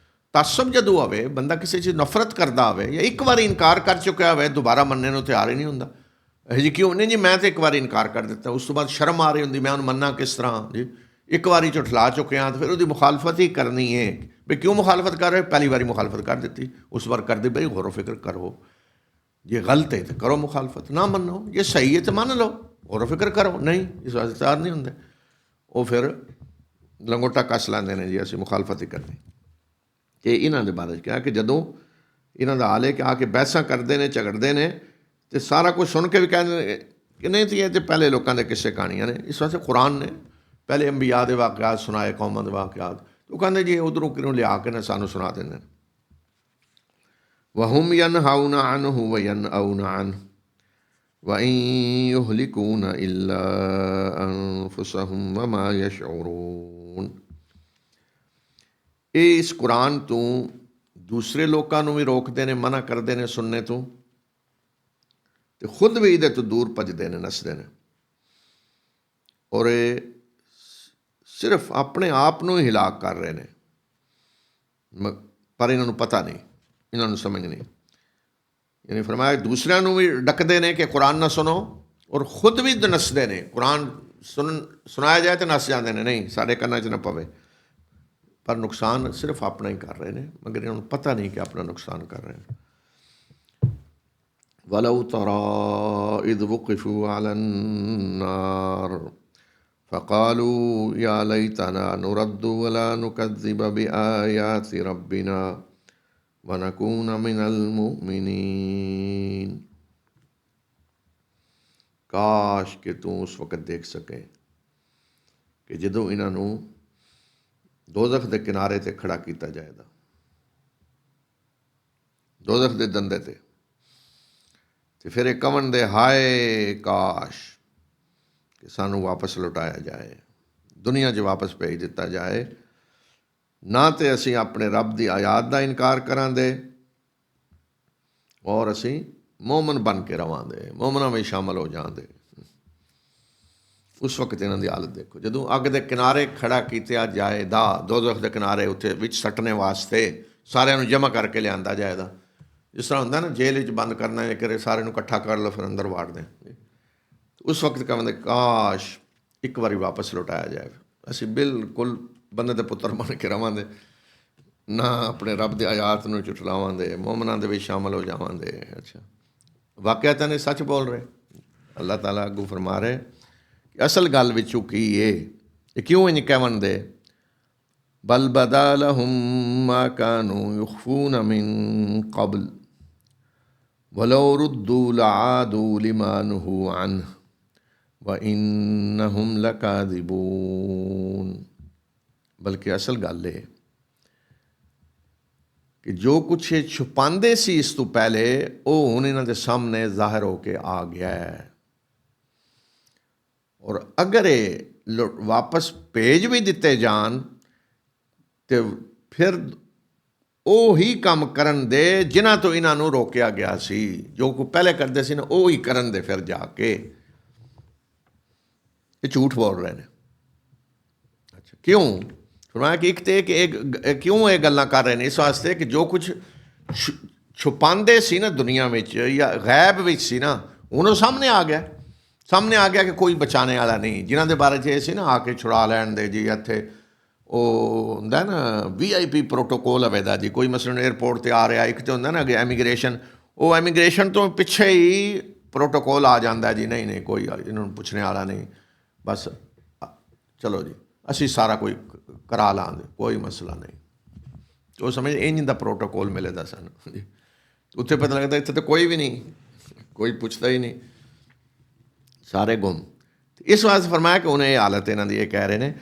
ਤਾਸਬ ਜਦੋਂ ਹੋਵੇ, ਬੰਦਾ ਕਿਸੇ ਚੀਜ਼ ਨਫ਼ਰਤ ਕਰਦਾ ਹੋਵੇ, ਜਾਂ ਇੱਕ ਵਾਰੀ ਇਨਕਾਰ ਕਰ ਚੁੱਕਿਆ ਹੋਵੇ, ਦੁਬਾਰਾ ਮੰਨਣ ਨੂੰ ਤਿਆਰ ਹੀ ਨਹੀਂ ਹੁੰਦਾ। ਜੀ ਕਿਉਂ ਨਹੀਂ? ਜੀ ਮੈਂ ਤਾਂ ਇੱਕ ਵਾਰੀ ਇਨਕਾਰ ਕਰ ਦਿੱਤਾ, ਉਸ ਤੋਂ ਬਾਅਦ ਸ਼ਰਮ ਆ ਰਹੀ ਹੁੰਦੀ, ਮੈਂ ਉਹਨੂੰ ਮੰਨਾਂ ਕਿਸ ਤਰ੍ਹਾਂ? ਜੀ ਇੱਕ ਵਾਰੀ ਝੁਠਲਾ ਚੁੱਕੇ ਹਾਂ, ਤਾਂ ਫਿਰ ਉਹਦੀ ਮੁਖਾਲਫਤ ਹੀ ਕਰਨੀ ਹੈ। ਵੀ ਕਿਉਂ ਮੁਖਾਲਫਤ ਕਰ ਰਹੇ? ਪਹਿਲੀ ਵਾਰੀ ਮੁਖਾਲਫਤ ਕਰ ਦਿੱਤੀ, ਉਸ ਵਾਰ ਕਰਦੇ ਬਈ ਗੌਰ ਫਿਕਰ ਕਰੋ। ਜੇ ਗਲਤ ਹੈ ਤਾਂ ਕਰੋ ਮੁਖਾਲਫਤ, ਨਾ ਮੰਨੋ। ਜੇ ਸਹੀ ਹੈ ਤਾਂ ਮੰਨ ਲਓ, ਗੌਰ ਫਿਕਰ ਕਰੋ। ਨਹੀਂ, ਇਸ ਵਾਸਤੇ ਤਿਆਰ ਨਹੀਂ ਹੁੰਦੇ। ਉਹ ਫਿਰ ਲੰਗੋਟਾ ਕੱਸ ਲੈਂਦੇ ਨੇ, ਜੀ ਅਸੀਂ ਮੁਖਾਲਫਤ ਹੀ ਕਰਨੀ। ਅਤੇ ਇਹਨਾਂ ਦੇ ਬਾਰੇ 'ਚ ਕਿਹਾ ਕਿ ਜਦੋਂ ਇਹਨਾਂ ਦਾ ਹਾਲ ਹੈ ਕਿ ਆ ਕੇ ਬਹਿਸਾਂ ਕਰਦੇ ਨੇ, ਝਗੜਦੇ ਨੇ, ਅਤੇ ਸਾਰਾ ਕੁਝ ਸੁਣ ਕੇ ਵੀ ਕਹਿੰਦੇ ਨੇ ਕਿ ਨਹੀਂ ਤੇ ਇਹ ਤਾਂ ਪਹਿਲੇ ਲੋਕਾਂ ਦੇ ਕਿਸੇ ਕਹਾਣੀਆਂ ਨੇ। ਇਸ ਵਾਸਤੇ ਕੁਰਾਨ ਨੇ ਪਹਿਲੇ ਅੰਬੀਆ ਦੇ ਵਾਕਿਆਤ ਸੁਣਾਏ, ਕੌਮਾਂ ਦੇ ਵਾਕਿਆਤ। ਉਹ ਕਹਿੰਦੇ ਜੀ ਉਧਰੋਂ ਕਿਹਨੂੰ ਲਿਆ ਕੇ ਨਾ ਸਾਨੂੰ ਸੁਣਾ ਦਿੰਦੇ ਨੇ। ਵਹੁਮ ਯਨਹਾਊਨ ਅਨਹੁ ਵਯਨਅਊਨ ਅਨਹੁ ਵਇਨ ਯੁਹਲਿਕੂਨ ਇਲਾ ਅਨਫੁਸਹੁਮ ਵਮਾ ਯਸ਼ਊरून। ਇਹ ਇਸ ਕੁਰਾਨ ਤੋਂ ਦੂਸਰੇ ਲੋਕਾਂ ਨੂੰ ਵੀ ਰੋਕਦੇ ਨੇ, ਮਨਾ ਕਰਦੇ ਨੇ ਸੁਣਨੇ ਤੋਂ, ਅਤੇ ਖੁਦ ਵੀ ਇਹਦੇ ਤੋਂ ਦੂਰ ਭੱਜਦੇ ਨੇ, ਨੱਸਦੇ ਨੇ। ਔਰ ਇਹ ਸਿਰਫ ਆਪਣੇ ਆਪ ਨੂੰ ਹੀ ਹਿਲਾਕ ਕਰ ਰਹੇ ਨੇ, ਪਰ ਇਹਨਾਂ ਨੂੰ ਪਤਾ ਨਹੀਂ, ਇਹਨਾਂ ਨੂੰ ਸਮਝ ਨਹੀਂ। ਯਾਨੀ ਫਰਮਾਇਆ ਦੂਸਰਿਆਂ ਨੂੰ ਵੀ ਡੱਕਦੇ ਨੇ ਕਿ ਕੁਰਾਨ ਨਾ ਸੁਣੋ, ਔਰ ਖੁਦ ਵੀ ਨੱਸਦੇ ਨੇ। ਕੁਰਾਨ ਸੁਣਾਇਆ ਜਾਏ ਤਾਂ ਨੱਸ ਜਾਂਦੇ ਨੇ, ਨਹੀਂ ਸਾਡੇ ਕੰਨਾਂ 'ਚ ਨਾ ਪਵੇ। ਪਰ ਨੁਕਸਾਨ ਸਿਰਫ ਆਪਣਾ ਹੀ ਕਰ ਰਹੇ ਨੇ, ਮਗਰ ਇਹਨਾਂ ਨੂੰ ਪਤਾ ਨਹੀਂ ਕਿ ਆਪਣਾ ਨੁਕਸਾਨ ਕਰ ਰਹੇ ਨੇ। ਵਲਉ ਤਰਾ ਇਜ਼ ਵੁਕਿਫੂ ਅਲਾ ਨਾਰ ਫਕਾਲੂ ਯਾ ਲੈਤਨਾ ਨੁਰੱਦੁ ਵਲਾ ਨੁਕਜ਼ਿਬ ਬਿਆਯਾਤਿ ਰੱਬਿਨਾ ਵਨਕੂਨ ਮਿਨਲ ਮੁਅਮਿਨੀਨ। ਕਾਸ਼ ਕਿ ਤੂੰ ਉਸ ਵਕਤ ਦੇਖ ਸਕੇ ਕਿ ਜਦੋਂ ਇਹਨਾਂ ਨੂੰ ਦੋਜ਼ਖ ਦੇ ਕਿਨਾਰੇ 'ਤੇ ਖੜਾ ਕੀਤਾ ਜਾਏਗਾ, ਦੋਜ਼ਖ ਦੇ ਦੰਦੇ 'ਤੇ, ਅਤੇ ਫਿਰ ਇਹ ਕਵਣ ਦੇ ਹਾਏ ਕਾਸ਼ ਕਿ ਸਾਨੂੰ ਵਾਪਸ ਲੁਟਾਇਆ ਜਾਏ, ਦੁਨੀਆ 'ਚ ਵਾਪਸ ਭੇਜ ਦਿੱਤਾ ਜਾਏ। ਨਾ ਤਾਂ ਅਸੀਂ ਆਪਣੇ ਰੱਬ ਦੀ ਆਯਾਤ ਦਾ ਇਨਕਾਰ ਕਰਾਂਗੇ, ਔਰ ਅਸੀਂ ਮੋਮਨ ਬਣ ਕੇ ਰਵਾਂਗੇ, ਮੋਮਨਾਂ ਵਿੱਚ ਸ਼ਾਮਲ ਹੋ ਜਾਂਦੇ। ਉਸ ਵਕਤ ਇਹਨਾਂ ਦੀ ਹਾਲਤ ਦੇਖੋ, ਜਦੋਂ ਅੱਗ ਦੇ ਕਿਨਾਰੇ ਖੜਾ ਕੀਤਾ ਜਾਏਦਾ, ਦੋਜ਼ਖ ਦੇ ਕਿਨਾਰੇ ਉੱਥੇ ਵਿੱਚ ਸੱਟਣੇ ਵਾਸਤੇ ਸਾਰਿਆਂ ਨੂੰ ਜਮ੍ਹਾਂ ਕਰਕੇ ਲਿਆਂਦਾ ਜਾਏਗਾ। ਜਿਸ ਤਰ੍ਹਾਂ ਹੁੰਦਾ ਨਾ ਜੇਲ੍ਹ ਵਿੱਚ ਬੰਦ ਕਰਨਾ, ਇਹ ਕਰੇ ਸਾਰਿਆਂ ਨੂੰ ਇਕੱਠਾ ਕਰ ਲਓ ਫਿਰ ਅੰਦਰ ਵਾੜ ਦੇਂ। ਉਸ ਵਕਤ ਕਹਿੰਦੇ ਕਾਸ਼ ਇੱਕ ਵਾਰੀ ਵਾਪਸ ਲੁਟਾਇਆ ਜਾਏ, ਅਸੀਂ ਬਿਲਕੁਲ ਬੰਦੇ ਦੇ ਪੁੱਤਰ ਬਣ ਕੇ ਰਵਾਂਗੇ, ਨਾ ਆਪਣੇ ਰੱਬ ਦੇ ਆਯਾਤ ਨੂੰ ਝੁਠਲਾਵਾਂਗੇ, ਮੋਮਨਾਂ ਦੇ ਵਿੱਚ ਸ਼ਾਮਲ ਹੋ ਜਾਵਾਂਗੇ। ਅੱਛਾ, ਵਾਕਿਆ ਤਾਂ ਨਹੀਂ, ਸੱਚ ਬੋਲ ਰਹੇ। ਅੱਲਾਹ ਤਾਲਾ ਅੱਗੋਂ ਫਰਮਾ ਰਹੇ ਕਿ ਅਸਲ ਗੱਲ ਵਿੱਚੋਂ ਕੀ ਇਹ ਕਿਉਂ ਇੰਝ ਕਹਿਣ ਦੇ? ਬਲ ਬਦਾ ਲਹੁਮ ਮਾ ਕਾਨੂ ਯੁਖਫੂਨ ਮਿਨ ਕਬਲ वलो रुद्दू लआदू लिमा नुहू अन्ह व इन्नहुम लकादिबून। बल्कि असल गल है कि जो कुछ ये छुपाते सी इस तो पहले वो हुण इन्हां दे सामने जाहिर होके आ गया है। और अगर ये वापस भेज भी दिते जान तो फिर ਉਹ ਹੀ ਕੰਮ ਕਰਨ ਦੇ ਜਿਨ੍ਹਾਂ ਤੋਂ ਇਹਨਾਂ ਨੂੰ ਰੋਕਿਆ ਗਿਆ ਸੀ। ਜੋ ਕੋ ਪਹਿਲੇ ਕਰਦੇ ਸੀ ਨਾ ਉਹ ਹੀ ਕਰਨ ਦੇ ਫਿਰ ਜਾ ਕੇ। ਇਹ ਝੂਠ ਬੋਲ ਰਹੇ ਨੇ। ਅੱਛਾ ਕਿਉਂ ਫਰਮਾਇਆ ਕਿ ਇੱਕ ਤੇ ਕਿ ਇਹ ਕਿਉਂ ਇਹ ਗੱਲਾਂ ਕਰ ਰਹੇ ਨੇ? ਇਸ ਵਾਸਤੇ ਕਿ ਜੋ ਕੁਛ ਛੁਪਾਉਂਦੇ ਸੀ ਨਾ ਦੁਨੀਆ ਵਿੱਚ ਜਾਂ ਗੈਬ ਵਿੱਚ ਸੀ ਨਾ ਹੁਣ ਉਹ ਸਾਹਮਣੇ ਆ ਗਿਆ। ਸਾਹਮਣੇ ਆ ਗਿਆ ਕਿ ਕੋਈ ਬਚਾਣੇ ਵਾਲਾ ਨਹੀਂ। ਜਿਨ੍ਹਾਂ ਦੇ ਬਾਰੇ 'ਚ ਇਹ ਸੀ ਨਾ ਆ ਕੇ ਛੁਡਾ ਲੈਣ ਦੇ ਜੀ ਇੱਥੇ ਉਹ ਹੁੰਦਾ ਨਾ VIP ਪ੍ਰੋਟੋਕੋਲ ਹੋਵੇਗਾ ਜੀ। ਕੋਈ ਮਸਲਨ ਏਅਰਪੋਰਟ 'ਤੇ ਆ ਰਿਹਾ, ਇੱਕ ਤਾਂ ਹੁੰਦਾ ਨਾ ਅੱਗੇ ਐਮੀਗ੍ਰੇਸ਼ਨ, ਉਹ ਐਮੀਗ੍ਰੇਸ਼ਨ ਤੋਂ ਪਿੱਛੇ ਹੀ ਪ੍ਰੋਟੋਕੋਲ ਆ ਜਾਂਦਾ ਜੀ ਨਹੀਂ ਕੋਈ ਇਹਨਾਂ ਨੂੰ ਪੁੱਛਣੇ ਵਾਲਾ ਨਹੀਂ, ਬਸ ਚਲੋ ਜੀ ਅਸੀਂ ਸਾਰਾ ਕੋਈ ਕਰਾ ਲਾਂਗੇ, ਕੋਈ ਮਸਲਾ ਨਹੀਂ। ਉਹ ਸਮਝ ਇੰਝ ਦਾ ਪ੍ਰੋਟੋਕੋਲ ਮਿਲੇਗਾ ਸਾਨੂੰ ਜੀ। ਉੱਥੇ ਪਤਾ ਲੱਗਦਾ ਇੱਥੇ ਤਾਂ ਕੋਈ ਵੀ ਨਹੀਂ, ਕੋਈ ਪੁੱਛਦਾ ਹੀ ਨਹੀਂ, ਸਾਰੇ ਗੁੰਮ। ਇਸ ਵਾਸਤੇ ਫਰਮਾਇਆ ਕਿ ਉਹਨੇ ਇਹ ਹਾਲਤ ਇਹਨਾਂ ਦੀ ਇਹ ਕਹਿ ਰਹੇ ਨੇ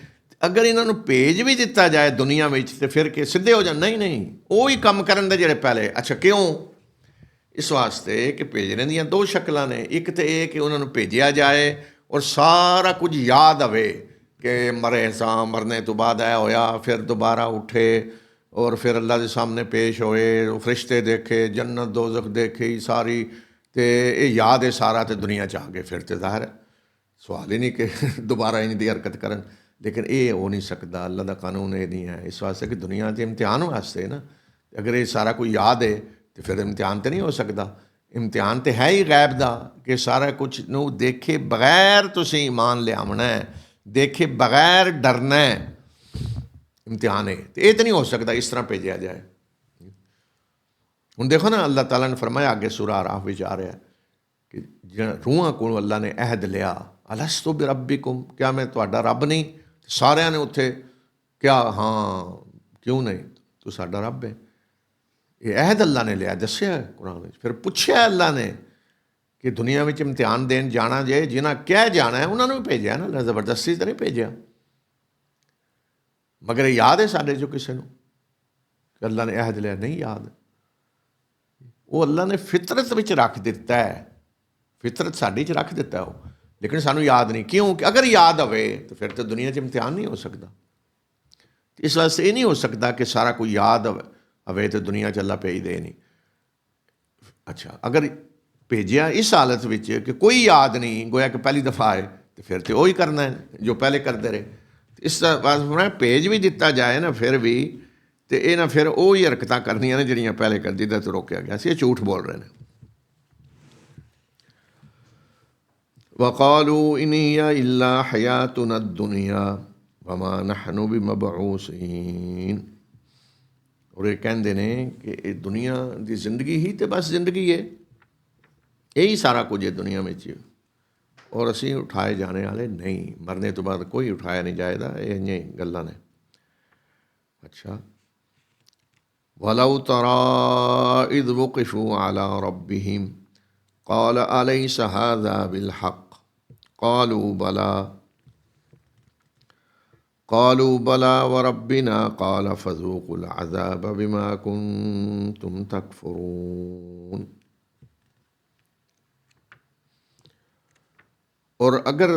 ਅਗਰ ਇਹਨਾਂ ਨੂੰ ਭੇਜ ਵੀ ਦਿੱਤਾ ਜਾਏ ਦੁਨੀਆ ਵਿੱਚ ਤੇ ਫਿਰ ਕਿ ਸਿੱਧੇ ਹੋ ਜਾਣ। ਨਹੀਂ ਉਹ ਹੀ ਕੰਮ ਕਰਨ ਦੇ ਜਿਹੜੇ ਪਹਿਲੇ। ਅੱਛਾ ਕਿਉਂ? ਇਸ ਵਾਸਤੇ ਕਿ ਭੇਜਣੇ ਦੀਆਂ ਦੋ ਸ਼ਕਲਾਂ ਨੇ। ਇੱਕ ਤਾਂ ਇਹ ਕਿ ਉਹਨਾਂ ਨੂੰ ਭੇਜਿਆ ਜਾਏ ਔਰ ਸਾਰਾ ਕੁਝ ਯਾਦ ਆਵੇ ਕਿ ਮਰੇ ਸਾਂ, ਮਰਨੇ ਤੋਂ ਬਾਅਦ ਇਹ ਹੋਇਆ, ਫਿਰ ਦੁਬਾਰਾ ਉੱਠੇ ਔਰ ਫਿਰ ਅੱਲਾ ਦੇ ਸਾਹਮਣੇ ਪੇਸ਼ ਹੋਏ, ਉਹ ਫਰਿਸ਼ਤੇ ਦੇਖੇ, ਜੰਨਤ ਦੋਜ਼ਖ ਦੇਖੀ ਸਾਰੀ, ਤੇ ਇਹ ਯਾਦ ਹੈ ਸਾਰਾ, ਤੇ ਦੁਨੀਆ 'ਚ ਆ ਗਏ। ਫਿਰ ਤੇ ਜ਼ਾਹਿਰ ਸਵਾਲ ਹੀ ਨਹੀਂ ਕਿ ਦੁਬਾਰਾ ਇੰਝ ਦੀ ਹਰਕਤ ਕਰਨ। ਲੇਕਿਨ ਇਹ ਹੋ ਨਹੀਂ ਸਕਦਾ, ਅੱਲਾ ਦਾ ਕਾਨੂੰਨ ਇਹ ਨਹੀਂ ਹੈ। ਇਸ ਵਾਸਤੇ ਕਿ ਦੁਨੀਆ 'ਚ ਇਮਤਿਹਾਨ ਵਾਸਤੇ ਨਾ, ਅਗਰ ਇਹ ਸਾਰਾ ਕੋਈ ਯਾਦ ਹੈ ਤਾਂ ਫਿਰ ਇਮਤਿਹਾਨ ਤਾਂ ਨਹੀਂ ਹੋ ਸਕਦਾ। ਇਮਤਿਹਾਨ ਤਾਂ ਹੈ ਹੀ ਗੈਬ ਦਾ ਕਿ ਸਾਰਾ ਕੁਛ ਨੂੰ ਦੇਖੇ ਬਗੈਰ ਤੁਸੀਂ ਈਮਾਨ ਲਿਆਉਣਾ ਹੈ, ਦੇਖੇ ਬਗੈਰ ਡਰਨਾ ਹੈ, ਇਮਤਿਹਾਨ ਹੈ। ਅਤੇ ਇਹ ਤਾਂ ਨਹੀਂ ਹੋ ਸਕਦਾ ਇਸ ਤਰ੍ਹਾਂ ਭੇਜਿਆ ਜਾਏ। ਹੁਣ ਦੇਖੋ ਨਾ ਅੱਲਾਹ ਤਾਲਾ ਨੇ ਫਰਮਾਇਆ ਅੱਗੇ ਸੂਰਾ ਆਰਾਫ ਵਿੱਚ ਆ ਰਿਹਾ ਕਿ ਜਿਹੜਾ ਰੂਹਾਂ ਕੋਲੋਂ ਅੱਲਾ ਨੇ ਅਹਿਦ ਲਿਆ, ਅਲਸਤੁ ਬਿਰੱਬਿਕੁਮ, ਕਿਆ ਮੈਂ ਤੁਹਾਡਾ ਰੱਬ ਨਹੀਂ? ਸਾਰਿਆਂ ਨੇ ਉੱਥੇ ਕਿਹਾ ਹਾਂ, ਕਿਉਂ ਨਹੀਂ, ਤੂੰ ਸਾਡਾ ਰੱਬ ਹੈ। ਇਹ ਅਹਿਦ ਅੱਲਾ ਨੇ ਲਿਆ, ਦੱਸਿਆ ਕੁਰਾਨ ਵਿੱਚ। ਫਿਰ ਪੁੱਛਿਆ ਅੱਲਾ ਨੇ ਕਿ ਦੁਨੀਆ ਵਿੱਚ ਇਮਤਿਹਾਨ ਦੇਣ ਜਾਣਾ ਜੇ, ਜਿਨ੍ਹਾਂ ਕਹਿ ਜਾਣਾ ਹੈ ਉਹਨਾਂ ਨੂੰ ਵੀ ਭੇਜਿਆ ਨਾ, ਜ਼ਬਰਦਸਤੀ ਤਾਂ ਨਹੀਂ ਭੇਜਿਆ। ਮਗਰ ਇਹ ਯਾਦ ਹੈ ਸਾਡੇ 'ਚੋਂ ਕਿਸੇ ਨੂੰ ਕਿ ਅੱਲਾ ਨੇ ਅਹਿਦ ਲਿਆ? ਨਹੀਂ ਯਾਦ। ਉਹ ਅੱਲਾ ਨੇ ਫਿਤਰਤ ਵਿੱਚ ਰੱਖ ਦਿੱਤਾ ਹੈ, ਫਿਤਰਤ ਸਾਡੀ 'ਚ ਰੱਖ ਦਿੱਤਾ ਉਹ, ਲੇਕਿਨ ਸਾਨੂੰ ਯਾਦ ਨਹੀਂ। ਕਿਉਂ? ਕਿ ਅਗਰ ਯਾਦ ਹੋਵੇ ਤਾਂ ਫਿਰ ਤਾਂ ਦੁਨੀਆ 'ਚ ਇਮਤਿਹਾਨ ਨਹੀਂ ਹੋ ਸਕਦਾ। ਇਸ ਵਾਸਤੇ ਇਹ ਨਹੀਂ ਹੋ ਸਕਦਾ ਕਿ ਸਾਰਾ ਕੋਈ ਯਾਦ ਹੋਵੇ ਤਾਂ ਦੁਨੀਆ 'ਚ ਅੱਲਾ ਭੇਜਦੇ ਨਹੀਂ। ਅੱਛਾ ਅਗਰ ਭੇਜਿਆ ਇਸ ਹਾਲਤ ਵਿੱਚ ਕਿ ਕੋਈ ਯਾਦ ਨਹੀਂ, ਗੋਇਆ ਕਿ ਪਹਿਲੀ ਦਫਾ ਹੈ, ਤਾਂ ਫਿਰ ਤਾਂ ਉਹੀ ਕਰਨਾ ਹੈ ਜੋ ਪਹਿਲੇ ਕਰਦੇ ਰਹੇ। ਇਸ ਵਾਸਤੇ ਭੇਜ ਵੀ ਦਿੱਤਾ ਜਾਏ ਨਾ ਫਿਰ ਵੀ, ਅਤੇ ਇਹ ਨਾ ਫਿਰ ਉਹ ਹੀ ਹਰਕਤਾਂ ਕਰਨੀਆਂ ਨੇ ਜਿਹੜੀਆਂ ਪਹਿਲੇ ਕਰ ਜਿੱਦਾਂ ਤੋਂ ਰੋਕਿਆ ਗਿਆ ਸੀ। ਇਹ ਝੂਠ ਬੋਲ ਰਹੇ ਨੇ। وقالوا إن هي إلا حياتنا الدنيا وما نحن بمبعوثين। ਔਰ ਇਹ ਕਹਿੰਦੇ ਨੇ ਕਿ ਇਹ ਦੁਨੀਆ ਦੀ ਜ਼ਿੰਦਗੀ ਹੀ ਤਾਂ ਬਸ ਜ਼ਿੰਦਗੀ ਹੈ, ਇਹੀ ਸਾਰਾ ਕੁਝ ਹੈ ਦੁਨੀਆ ਵਿੱਚ, ਔਰ ਅਸੀਂ ਉਠਾਏ ਜਾਣੇ ਵਾਲੇ ਨਹੀਂ, ਮਰਨੇ ਤੋਂ ਬਾਅਦ ਕੋਈ ਉਠਾਇਆ ਨਹੀਂ ਜਾਏਗਾ। ਇਹ ਇੰਨੀਆਂ ਹੀ ਗੱਲਾਂ ਨੇ। ਅੱਛਾ ਵਲਓ ਤਰਾ ਇਜ਼ ਵੁਕਿਫੂ ਅਲਾ ਰੱਬਿਹਿਮ قال أليس هذا بالحق قالوا بلى وربنا قال فذوقوا العذاب بما كنتم تكفرون۔ और अगर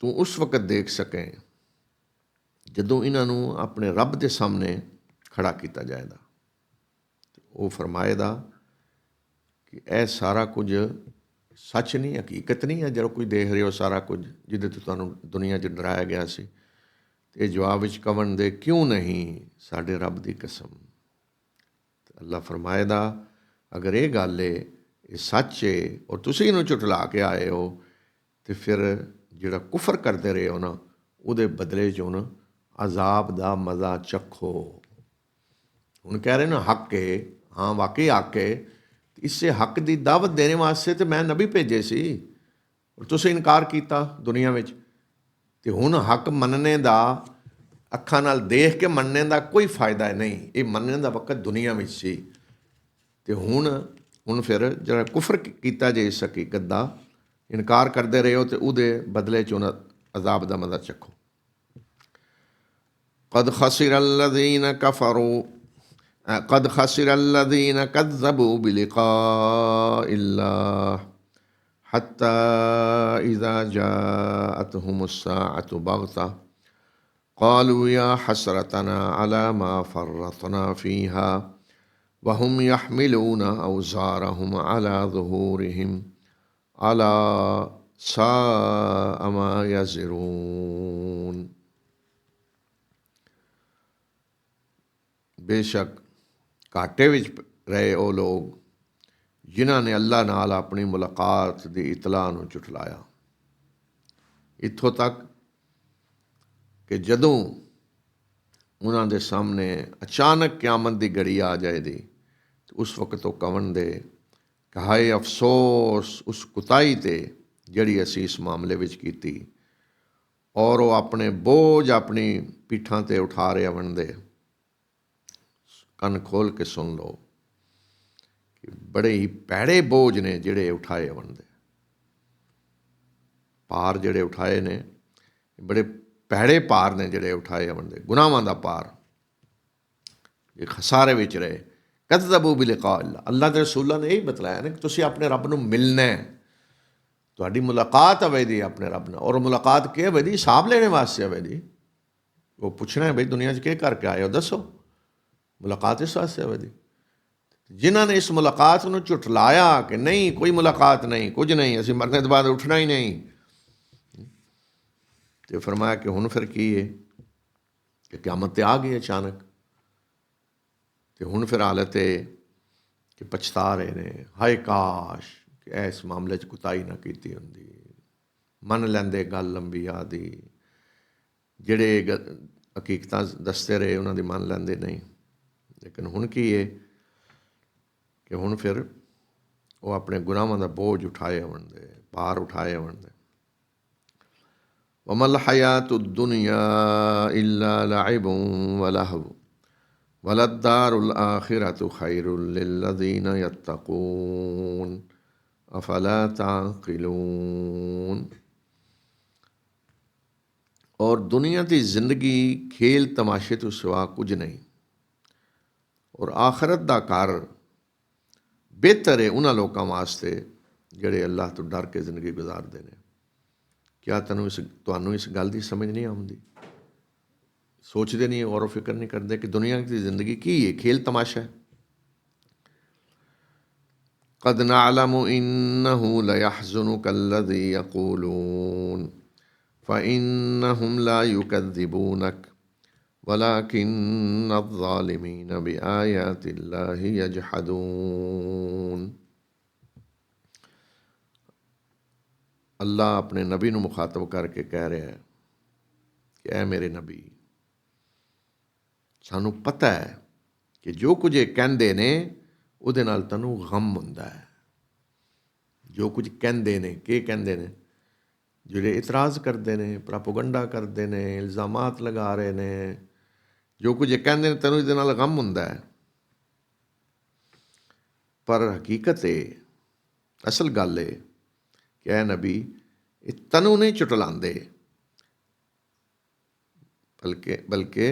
तू उस वक्त देख सकें जदों इन्हों अपने रब के सामने खड़ा किया जाएगा, वो फरमाएगा कि यह सारा कुछ सच नहीं, हकीकत नहीं है जो कोई देख रहे हो सारा कुछ जिहदे तो तुहानूं दुनिया 'च डराया गया सी। ते जवाब विच कवन दे क्यों नहीं, साडे रब दी कसम। अल्लाह फरमाएगा अगर ये गल है, ये सच है और तुसीं इहनूं झुठला के आए हो, तो फिर जिहड़ा कुफर करते रहे हो ना, उहदे बदले 'च हुण अजाब दा मज़ा चखो। हुण कह रहे ना हक है, हाँ वाकई हक है। इसे हक की दावत देने वास्ते तो मैं नबी भेजे सी और तुसीं इनकार किया दुनिया में। तो हुण हक मनने का अखां नाल देख के मनने का कोई फायदा नहीं, ये मनने का वक्त दुनिया में सी। तो हुण ਹੁਣ ਫਿਰ ਜਿਹੜਾ ਕੁਫਰ ਕੀਤਾ ਜੇ ਇਸ ਹਕੀਕਤ ਦਾ ਇਨਕਾਰ ਕਰਦੇ ਰਹੇ ਹੋ, ਤੇ ਉਹਦੇ ਬਦਲੇ 'ਚ ਉਹਨਾਂ ਅਜ਼ਾਬ ਦਾ ਮਜ਼ਾ ਚੱਖੋ। قد خسر الذين كفروا قد خسر الذين كذبوا بلقاء الله حتى إذا جاءتهم الساعة بغتة قالوا يا حسرتنا على ما فرطنا فيها وهم يحملون أوزارهم على ظهورهم ألا ساء ما يزرون। बेशक घाटे विच रहे वो लोग जिन्होंने अल्लाह नाल अपनी मुलाकात की इतलाह नूं झुठलाया, इत्थों तक कि जदों उन्हां दे सामने अचानक क्यामत की घड़ी आ जाएगी तो उस वक्त वो कहण दे कि हाय अफसोस उस कुताही ते जिहड़ी असी इस मामले विच कीती, और वो अपने बोझ अपनी पीठां ते उठा रहे बनदे। ਕੰਨ ਖੋਲ ਕੇ ਸੁਣ ਲਓ ਕਿ ਬੜੇ ਹੀ ਭੈੜੇ ਬੋਝ ਨੇ ਜਿਹੜੇ ਉਠਾਏ ਬਣਦੇ, ਭਾਰ ਜਿਹੜੇ ਉਠਾਏ ਨੇ ਬੜੇ ਭੈੜੇ ਭਾਰ ਨੇ ਜਿਹੜੇ ਉਠਾਏ ਬਣਦੇ, ਗੁਨਾਹਾਂ ਦਾ ਭਾਰ, ਇਹ ਖਸਾਰੇ ਵਿੱਚ ਰਹੇ। ਕਜ਼ਬੂ ਬਿਲਿਕਾ ਅੱਲਾ, ਅੱਲਾ ਦੇ ਰਸੂਲਾਂ ਨੇ ਇਹੀ ਬਤਲਾਇਆ ਨਾ ਕਿ ਤੁਸੀਂ ਆਪਣੇ ਰੱਬ ਨੂੰ ਮਿਲਣਾ ਹੈ, ਤੁਹਾਡੀ ਮੁਲਾਕਾਤ ਹੋਵੇਗੀ ਆਪਣੇ ਰੱਬ ਨਾਲ। ਔਰ ਮੁਲਾਕਾਤ ਕੀ ਹੋਵੇਗੀ? ਹਿਸਾਬ ਲੈਣੇ ਵਾਸਤੇ ਹੋਵੇਗੀ। ਉਹ ਪੁੱਛਣਾ ਹੈ ਬਈ ਦੁਨੀਆ 'ਚ ਕੀ ਕਰਕੇ ਆਏ ਹੋ, ਦੱਸੋ। ਮੁਲਾਕਾਤ ਇਸ ਵਾਸਤੇ ਹੋਵੇਗੀ। ਜਿਨ੍ਹਾਂ ਨੇ ਇਸ ਮੁਲਾਕਾਤ ਨੂੰ ਝੁਠਲਾਇਆ ਕਿ ਨਹੀਂ ਕੋਈ ਮੁਲਾਕਾਤ ਨਹੀਂ, ਕੁਝ ਨਹੀਂ, ਅਸੀਂ ਮਰਨੇ ਤੋਂ ਬਾਅਦ ਉੱਠਣਾ ਹੀ ਨਹੀਂ, ਤੇ ਫਰਮਾਇਆ ਕਿ ਹੁਣ ਫਿਰ ਕੀ ਹੈ ਕਿ ਕਿਆਮਤ ਤੇ ਆ ਗਈ ਅਚਾਨਕ, ਤੇ ਹੁਣ ਫਿਰ ਹਾਲਤ ਹੈ ਕਿ ਪਛਤਾ ਰਹੇ ਨੇ, ਹਾਏ ਕਾਸ਼ ਕਿ ਇਸ ਮਾਮਲੇ 'ਚ ਕੁਤਾਹੀ ਨਾ ਕੀਤੀ ਹੁੰਦੀ, ਮੰਨ ਲੈਂਦੇ ਗੱਲ ਅੰਬੀਆ ਦੀ, ਜਿਹੜੇ ਹਕੀਕਤਾਂ ਦੱਸਦੇ ਰਹੇ ਉਹਨਾਂ ਦੀ ਮੰਨ ਲੈਂਦੇ ਨਹੀਂ। ਲੇਕਿਨ ਹੁਣ ਕੀ ਹੈ ਕਿ ਹੁਣ ਫਿਰ ਉਹ ਆਪਣੇ ਗੁਨਾਹਾਂ ਦਾ ਬੋਝ ਉਠਾਏ ਹੋਣਦੇ, ਭਾਰ ਉਠਾਏ ਹੋਣਦੇ। ਵਮਲ ਹਯਾਤੁ ਦੁਨਿਆ ਇਲਾ ਲਇਬੁਨ ਵਲਹਵ ਵਲਦਾਰੁਲ ਆਖਿਰਤੁ ਖੈਰੁਨ ਲਿਲਜ਼ੀਨ ਯਤਕੂਨ ਅਫਲਾ ਤਾਕਿਲੂਨ। और दुनिया की जिंदगी खेल तमाशे तो सिवा कुछ नहीं, और आखरत का घर बेहतर है उन्होंने लोगों वास्ते जिहड़े अल्लाह तो डर के जिंदगी गुजारते हैं। क्या तुहानूं इस गल की समझ नहीं आती? सोचते नहीं, गौर फिक्र नहीं करते कि दुनिया की जिंदगी की है, खेल तमाशा है। कद नअलमु इन्नहु लयहज़ुनुका अल्लज़ी यक़ूलून फ़इन्नहुम ला युकज़्ज़िबूनक वलाकिन्न अज़्ज़ालिमीन बिआयातिल्लाहि यजहदून। अल्लाह अपने नबी नूं मुखातब करके कह रहा है कि ऐ मेरे नबी, सानू पता है कि जो कुछ ये कहंदे ने उहदे नाल तैनूं गम हुंदा है। जो कुछ कहंदे ने, के कहंदे ने? ਜਿਹੜੇ ਇਤਰਾਜ਼ ਕਰਦੇ ਨੇ, ਪ੍ਰਾਪੋਗੰਡਾ ਕਰਦੇ ਨੇ, ਇਲਜ਼ਾਮਾਤ ਲਗਾ ਰਹੇ ਨੇ, ਜੋ ਕੁਝ ਕਹਿੰਦੇ ਨੇ ਤੈਨੂੰ ਇਹਦੇ ਨਾਲ ਗਮ ਹੁੰਦਾ ਹੈ। ਪਰ ਹਕੀਕਤ ਹੈ, ਅਸਲ ਗੱਲ ਹੈ ਕਿ ਐ ਨਬੀ ਇਹ ਤੈਨੂੰ ਨਹੀਂ ਝੁਟਲਾਉਂਦੇ, ਬਲਕਿ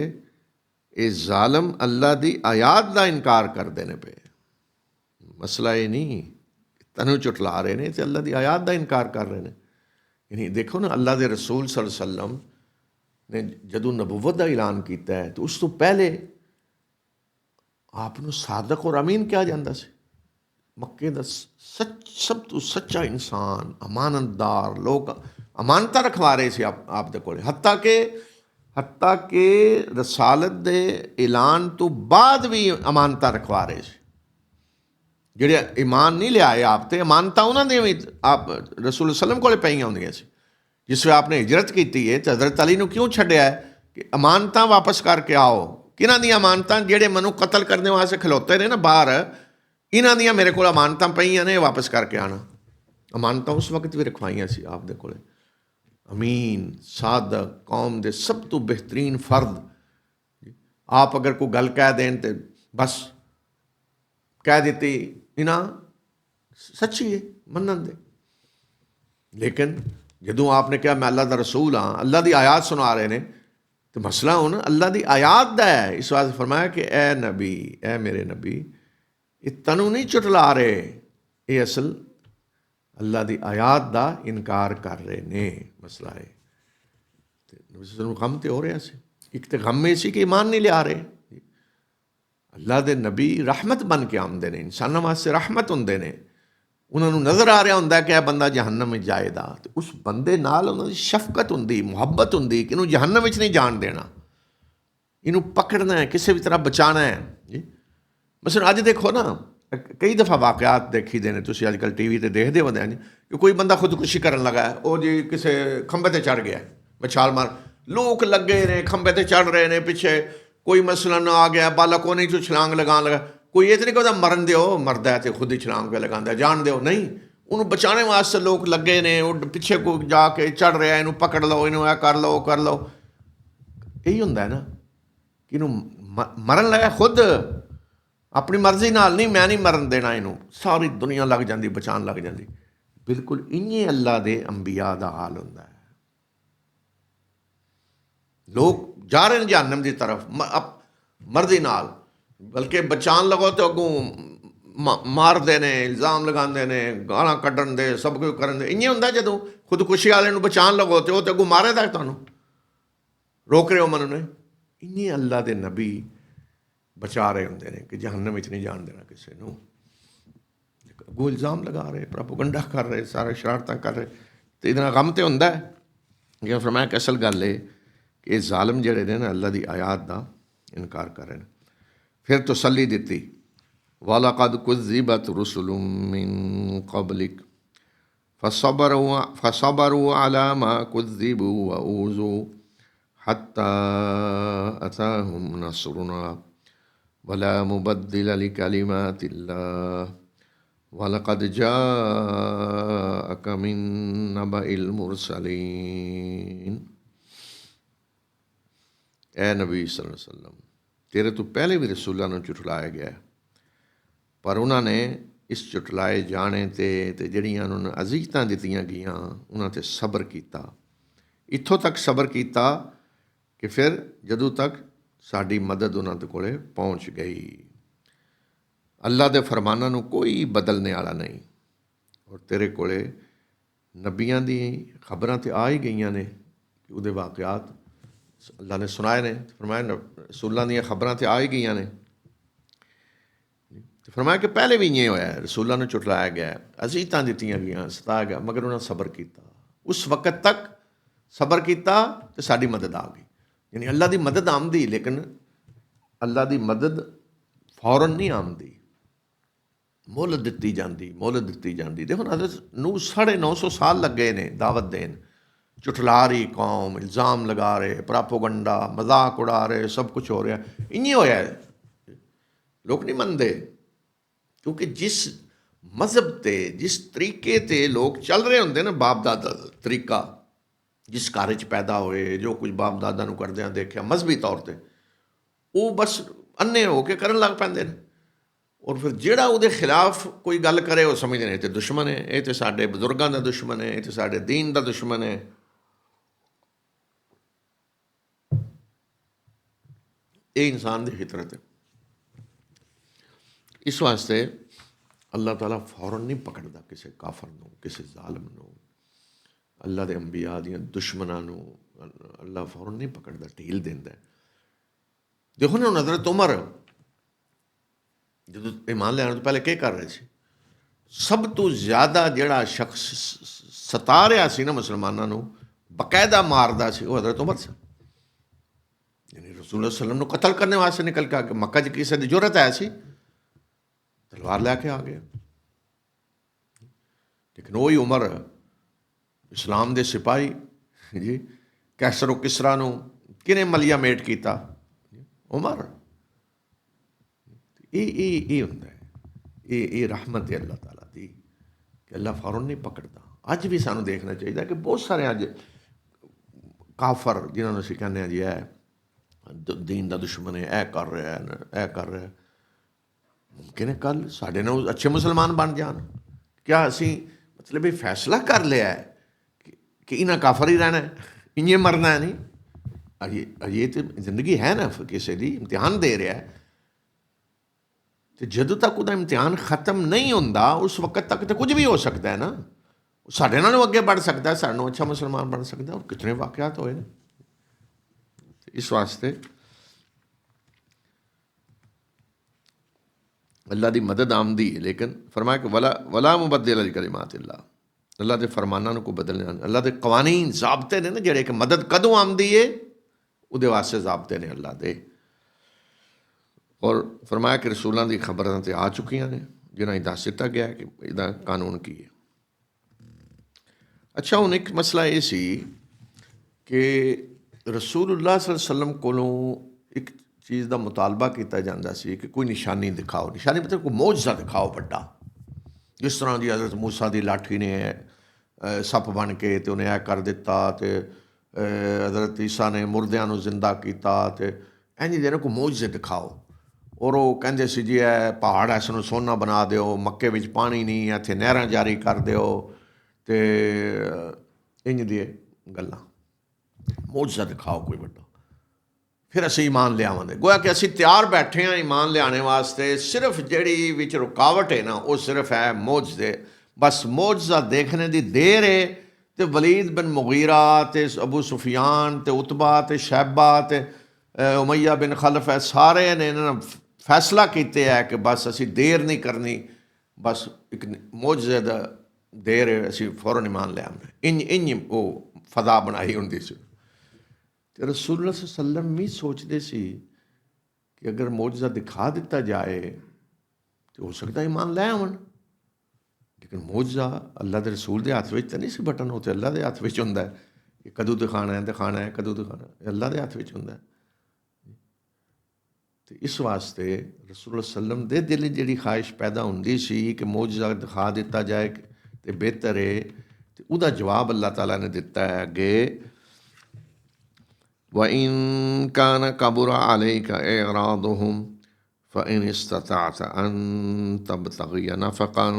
ਇਹ ਜ਼ਾਲਮ ਅੱਲਾ ਦੀ ਆਯਾਤ ਦਾ ਇਨਕਾਰ ਕਰਦੇ ਨੇ ਪਏ। ਮਸਲਾ ਇਹ ਨਹੀਂ ਤੈਨੂੰ ਝੁਟਲਾ ਰਹੇ ਨੇ ਤੇ ਅੱਲਾ ਦੀ ਆਯਾਤ ਦਾ ਇਨਕਾਰ ਕਰ ਰਹੇ ਨੇ। यानी देखो ना, अल्लाह के रसूल सल्लल्लाहु अलैहि वसल्लम ने जदों नबूवत का ऐलान किया है तो उस तो पहले आपनों सादक और अमीन कहा जाता से। मक्के का सब तो सच्चा इंसान, अमानतदार, लोग अमानत रखवा रहे थे आप दे कोल, हत्ता के रसालत के ऐलान तो बाद भी अमानत रखवा रहे थे। ਜਿਹੜੇ ईमान नहीं लियाए आप तो अमानतां उन्होंने भी आप रसूल सल्लम को पईयां होंदियां सी। जिस वे आपने हिजरत की है तो हज़रत अली नूं क्यों छड्डिया है कि अमानतां वापस करके आओ। किन्हां दी अमानतां? जिहड़े मैनूं कतल करने वास्ते खलोते ने ना बाहर, इन्हां दियां मेरे कोल अमानतां पईयां ने, वापस करके आना। अमानतां उस वक्त भी रखवाइयां सी आप दे कोल। अमीन, सादक, कौम दे सब तो बेहतरीन फर्द। आप अगर कोई गल कह देन तो बस कह दी इन्हां सच्ची है मनन दे। लेकिन जदों आपने कहा मैं अल्लाह दा रसूल हाँ, अल्लाह दी आयात सुना रहे ने, तो मसला हुन अल्लाह दी आयात दा है। इस वास्ते फरमाया कि ए नबी, ए मेरे नबी, ये तनू नहीं चुटला रहे, ये असल अल्लाह दी आयात दा इनकार कर रहे ने। मसला है गम तो हो रहा सी, एक तो गम ये सी कि ईमान नहीं लिया रहे। अल्लाह दे नबी रहमत बन के आते हैं, इंसानों वास्ते रहमत होंगे ने। उन्होंने नज़र आ रहा होंगे कि यह बंदा जहन्नम में जाएगा, तो उस बंदे नाल उन्होंने शफकत होंगी, मुहब्बत होंगी कि इनू जहन्नम में नहीं जान देना, इनू पकड़ना है, किसी भी तरह बचाना है जी। मसलन अज देखो ना, कई दफ़ा वाकयात देखी दे ने, तुसीं अजकल टीवी ते देखदे होंदे हैं कि कोई बंदा खुदकुशी करन लगा है, वो जी किसी खंबे ते चढ़ गया, मैं छाल मार, लोग लगे ने खंबे ते चढ़ रहे ने, पिछे कोई मसलन आ गया बालाकोनी चो छलांग लगान लगा, कोई ये तो नहीं कहता मरन दो, मरदा है तो खुद ही छलांग पे लगांदा, जान दो नहीं, उन्होंने बचाने वास्ते लोग लगे ने, वो पिछे को जाके चढ़ रहा है, इनू पकड़ लो, इनू ऐ कर लो कर लो। यही होंदा है ना कि इनू मरन लगा खुद अपनी मर्जी नाल नहीं, मैं नहीं मरन देना इनू, सारी दुनिया लग जाती बचान लग जाती। बिल्कुल इन्हीं अल्लाह के अंबिया का हाल होंदा है। लोग जा रहे हैं जहन्नम की तरफ मर्जी नाल, बल्कि बचान लगो तो अगों मारते ने, इल्ज़ाम लगाते ने, गालां कड्ढन दे, सब कुछ करन दे। इ'यां होंदा जदों खुदकुशी वाले नूं बचान लगो तो वो तो अगों मारेदा तुहानूं, रोक रहे हो मनु ने। इ'यां अल्लाह दे नबी बचा रहे होंदे ने कि जहन्नम विच नहीं जान देना किसी नूं। अगों इल्ज़ाम लगा रहे, प्रोपेगेंडा कर रहे, सारे शरारतां कर रहे, तो इहदे नाल गम तो हुंदा है। लेकिन फरमाया कि असल गल है कि ज़ालिम जिहड़े ने ना अल्लाह दी आयात दा इनकार कर रहे हैं। फिर तसल्ली दी, वलक़द कुज़्ज़िबत रुसुलुम मिन क़ब्लिक फ़सबरू अला मा कुज़्ज़िबू व ऊज़ू हत्ता अताहुम नस्रुना वला मुबद्दिल लिकलिमातिल्लाह वलक़द जाअक मिन नबइल मुरसलीन। ए नबी सल्लल्लाहु अलैहि वसल्लम, तेरे तो पहले भी रसूलों को झुठलाया गया, पर उन्होंने इस झुठलाए जाने ते जड़ियां उन्होंने अज़ीज़तां दित्तियां गईयां उन्होंने ते सब्र किया। इत्थों तक सब्र किया कि फिर जदों तक साड़ी मदद उन्होंने कोले पहुँच गई। अल्लाह के फरमानां नूं कोई बदलने वाला नहीं, और तेरे कोले नबियां दी खबरां तो आ ही गई ने कि उहदे वाकयात अल्लाह ने सुनाए ने। फरमाया रसूलों दी खबरां तो आ ही गई ने, तो फरमाया कि पहले भी इं होया, रसूलों को झुठलाया गया, अज़ीज़तां दित्तियां गईयां, सताया गया, मगर उन्होंने सब्र किया। उस वक़्त तक सब्र किया तो साड़ी मदद आ गई। यानी अल्लाह की मदद आमदी, लेकिन अल्लाह की मदद फौरन नहीं आमदी, मुल दित्ती जाती, मुल दित्ती जाती। देखो ना, नूं 950 साल लग गए ने दावत देन, झुठला रही कौम, इल्ज़ाम लगा रहे, प्रोपेगेंडा, मजाक उड़ा रहे, सब कुछ हो रहा। इं होया है, लोग नहीं मनते, क्योंकि जिस मजहब ते जिस तरीके ते लोग चल रहे होंगे ना, बाप दादा तरीका, जिस घर च पैदा होए, जो कुछ बाप दादा नूं करदिआं देखिया मजहबी तौर पर, वो बस अन्ने हो के करन लग पैंदे ने। और फिर जिहड़ा उहदे खिलाफ कोई गल करे, वो समझदे ने ये तो दुश्मन है, ये तो साडे बजुर्गों का दुश्मन है, ये तो साडे दीन का दुश्मन है। ये इंसान की फितरत है। इस वास्ते अल्लाह ताला फौरन नहीं पकड़ता किसी काफर नूं, किसी जालिम नूं, अल्लाह के अंबिया दियां दुश्मनां नूं अल्लाह फौरन नहीं पकड़ता, ढील देंदा। देखो ना हज़रत उमर जो ईमान लैण तो पहले क्या कर रहे थे, सब तो ज़्यादा जिहड़ा शख्स सता रहा सी ना मुसलमानों नूं, बकायदा मारदा सी, वो हज़रत उमर सी। यानी रसूल सल्लम नूं कतल करने वास्ते निकल के आ गया। मक्का च किसी की जरूरत है सी, तलवार लैके आ गया। लेकिन वही उमर इस्लाम के सिपाही जी, कैसर किसरा नूं किने मलिया मेट किया, उमर। ये होंदा है, ये रहमत है अल्लाह ताला दी कि अल्लाह फौरन नहीं पकड़ता। अज भी सानू देखना चाहिए कि बहुत सारे अज काफर जिन्होंने असीं कहने जी है दीन का दुश्मन है, ऐ कर रहा है, ऐ कर रहा है, मुमकिन है कल साढ़े नाल अच्छे मुसलमान बन जान, क्या असी मतलब ये फैसला कर लिया है कि इन्हें काफर ही रहना है, इं मरना है? नहीं, अजे तो जिंदगी है ना, किसी की इम्तिहान दे रहा है, तो जदों तक वह इम्तिहान खत्म नहीं होता उस वक्त तक तो कुछ भी हो सकता है ना। साढ़े नालों अगे बढ़ सकता है, साढ़े अच्छा मुसलमान बन सकता है, और कितने वाकयात होए ने। इस वास्ते अल्लाह की मदद आमदी है, लेकिन फरमाया कि वला मुबद्दिल लिकलिमातिल्लाह, अल्लाह के फरमाना को बदलने, अल्लाह के कवानीन ज़ाबते ने ना जेड़े कि मदद कदों आमदी है, उहदे वास्ते ज़ाबते ने अल्लाह दे। और फरमाया कि रसूलों की खबरां तो आ चुकियां ने जिन्हें दस दिता गया कि इसका कानून की है। अच्छा, हुण एक मसला ये सी कि रसूलुल्लाह सल्लल्लाहु अलैहि वसल्लम कोलों एक चीज़ का मुतालबा किया जाता सी कि कोई निशानी दिखाओ, निशानी मतलब कोई मौजज़ा दिखाओ बड़ा, जिस तरह की हज़रत मूसा की लाठी ने सप बन के तो उन्हें कर दिता, तो हज़रत ईसा ने मुर्दियां नूं जिंदा किया, तो इंज दे कोई मौजज़े दिखाओ। और वो कहते सी जी है पहाड़ इसनूं सोना बना दो, मक्के विच पानी नहीं, इत्थे नहरां जारी कर दो, तो इंज दी गल्लां, मौजज़ा दिखाओ कोई बड़ा, फिर असीं ईमान लियावांगे। गोया कि असीं तैयार बैठे हाँ ईमान लियाने वास्ते, सिर्फ जिहड़ी विच रुकावट है ना वो सिर्फ है मौजज़े। बस मौजज़ा देखने की देर है, तो वलीद बिन मुगीरा, तो अबू सुफियान, तो उतबा, तो शैबा, तो उमैया बिन खलफ है, सारे ने इन्होंने फैसला किया है कि बस असी देर नहीं करनी, बस एक मौजज़े दा देर है, असी फौरन ईमान ले आना। इंज वो फदा बनाई होंदी सी। ते रसूलुल्लाह सल्लल्लाहु अलैहि वसल्लम भी सोचते सी कि अगर मौजज़ा दिखा दिता जाए तो हो सकता ईमान ले आवन, लेकिन मौजज़ा अल्लाह के रसूल के हथ में तो नहीं सी बटन, वो तो अल्लाह के हथ में होंदा है कि कदों दिखाना है, कदों दिखाना है, अल्लाह के हथ में होंदा है। तो इस वास्ते रसूलुल्लाह सल्लम दे दिल जी ख्वाहिश पैदा होंदी सी कि मौजज़ा दिखा दिता जाए तो बेहतर है। तो उसका जवाब अल्लाह ताला ने दिता है अगे, वइन कान कबुरा अलैका इरादुहुम फ़इन इस्तताअत अन तबतगी नफ़क़न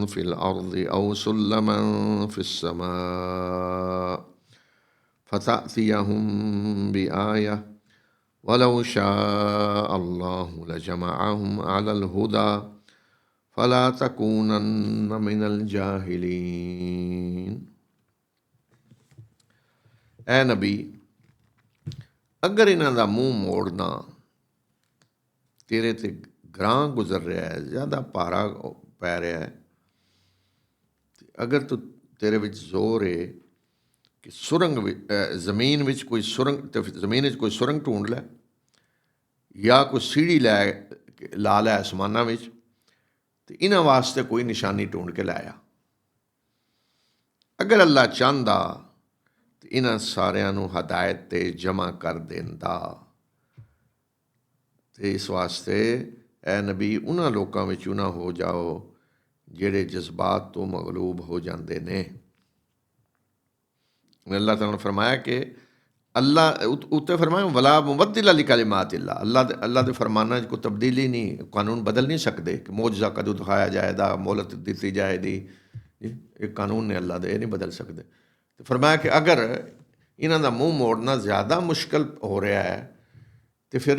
फ़िल अर्ज़ि औ सुल्लमन फ़िस्समा फ़तअतियहुम बिआया वलौ शाअल्लाहु लजमअहुम अलल हुदा फला तकूनन्न मिनल जाहिलीन। ए नबी, अगर इन्हां दा मूँह मोड़ना तेरे ते ग्रां गुजर रहा है, ज़्यादा भारा पै रहा है, अगर तू तेरे विच जोर है कि सुरंग जमीन विच कोई सुरंग, तो जमीन कोई सुरंग ढूंढ लै या कोई सीढ़ी ला लै आसमाना विच, तो इन्हां वास्ते कोई निशानी ढूंढ के लाया। अगर अल्लाह चाहता तो इन्हां सारियां नूं हदायत ते जमा कर देंदा। तो इस वास्ते ए नबी उन्हां लोकां विचों ना हो जाओ जिहड़े जज्बात तो मगलूब हो जाते ने। अल्लाह ताला ने फरमाया कि अल्लाह उत्ते फरमाया वला मुबद्दिल लिकलिमातिल्लाह, अल्लाह के फरमाना कोई तब्दीली नहीं, कानून बदल नहीं सकते कि मौजज़ा कदों दिखाया जाएगा, मोहलत दी जाएगी, एक कानून ने अल्लाह दे नहीं बदल सकते। तो फरमाया कि अगर इन्हां दा मूँह मोड़ना ज़्यादा मुश्किल हो रहा है तो फिर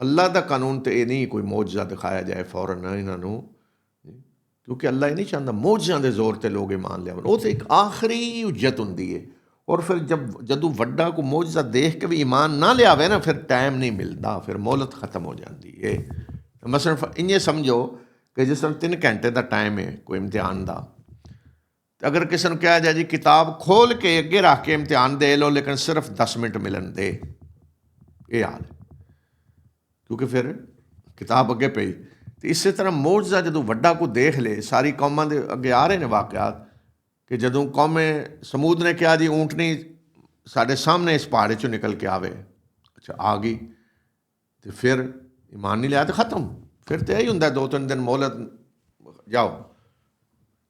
अल्लाह का कानून तो ये नहीं कोई मौजज़ा दिखाया जाए फौरन इन्हों, क्योंकि अल्लाह ये नहीं चाहता मौजज़ा के जोर पर लोग ईमान लिया। वो तो एक आखिरी उज्जत होंगी है, और फिर जदों वड्डा को मौजज़ा देख के भी ईमान ना लियावे ना, फिर टाइम नहीं मिलता, फिर मोहलत खत्म हो जाती है। मसलन इं समझो कि जिस तरह 3 घंटे का टाइम है कोई इम्तिहान का, अगर किसी ने कहा जाए जी किताब खोल के अगे रख के इम्तिहान दे लो लेकिन सिर्फ 10 मिनट मिलन दे, ये हाल है, क्योंकि फिर किताब अगे पई। तो इस तरह मौजज़ा जो वड्डा को देख ले, सारी कौमां दे अगे आ रहे हैं वाकयात कि जदों कौमे समूद ने कहा जी ऊँटनी साढ़े सामने इस पहाड़े चों निकल के आवे, अच्छा आ गई, तो फिर ईमान नहीं लिया तो ख़त्म, फिर तो यही होंदा 2-3 दिन मोहलत जाओ,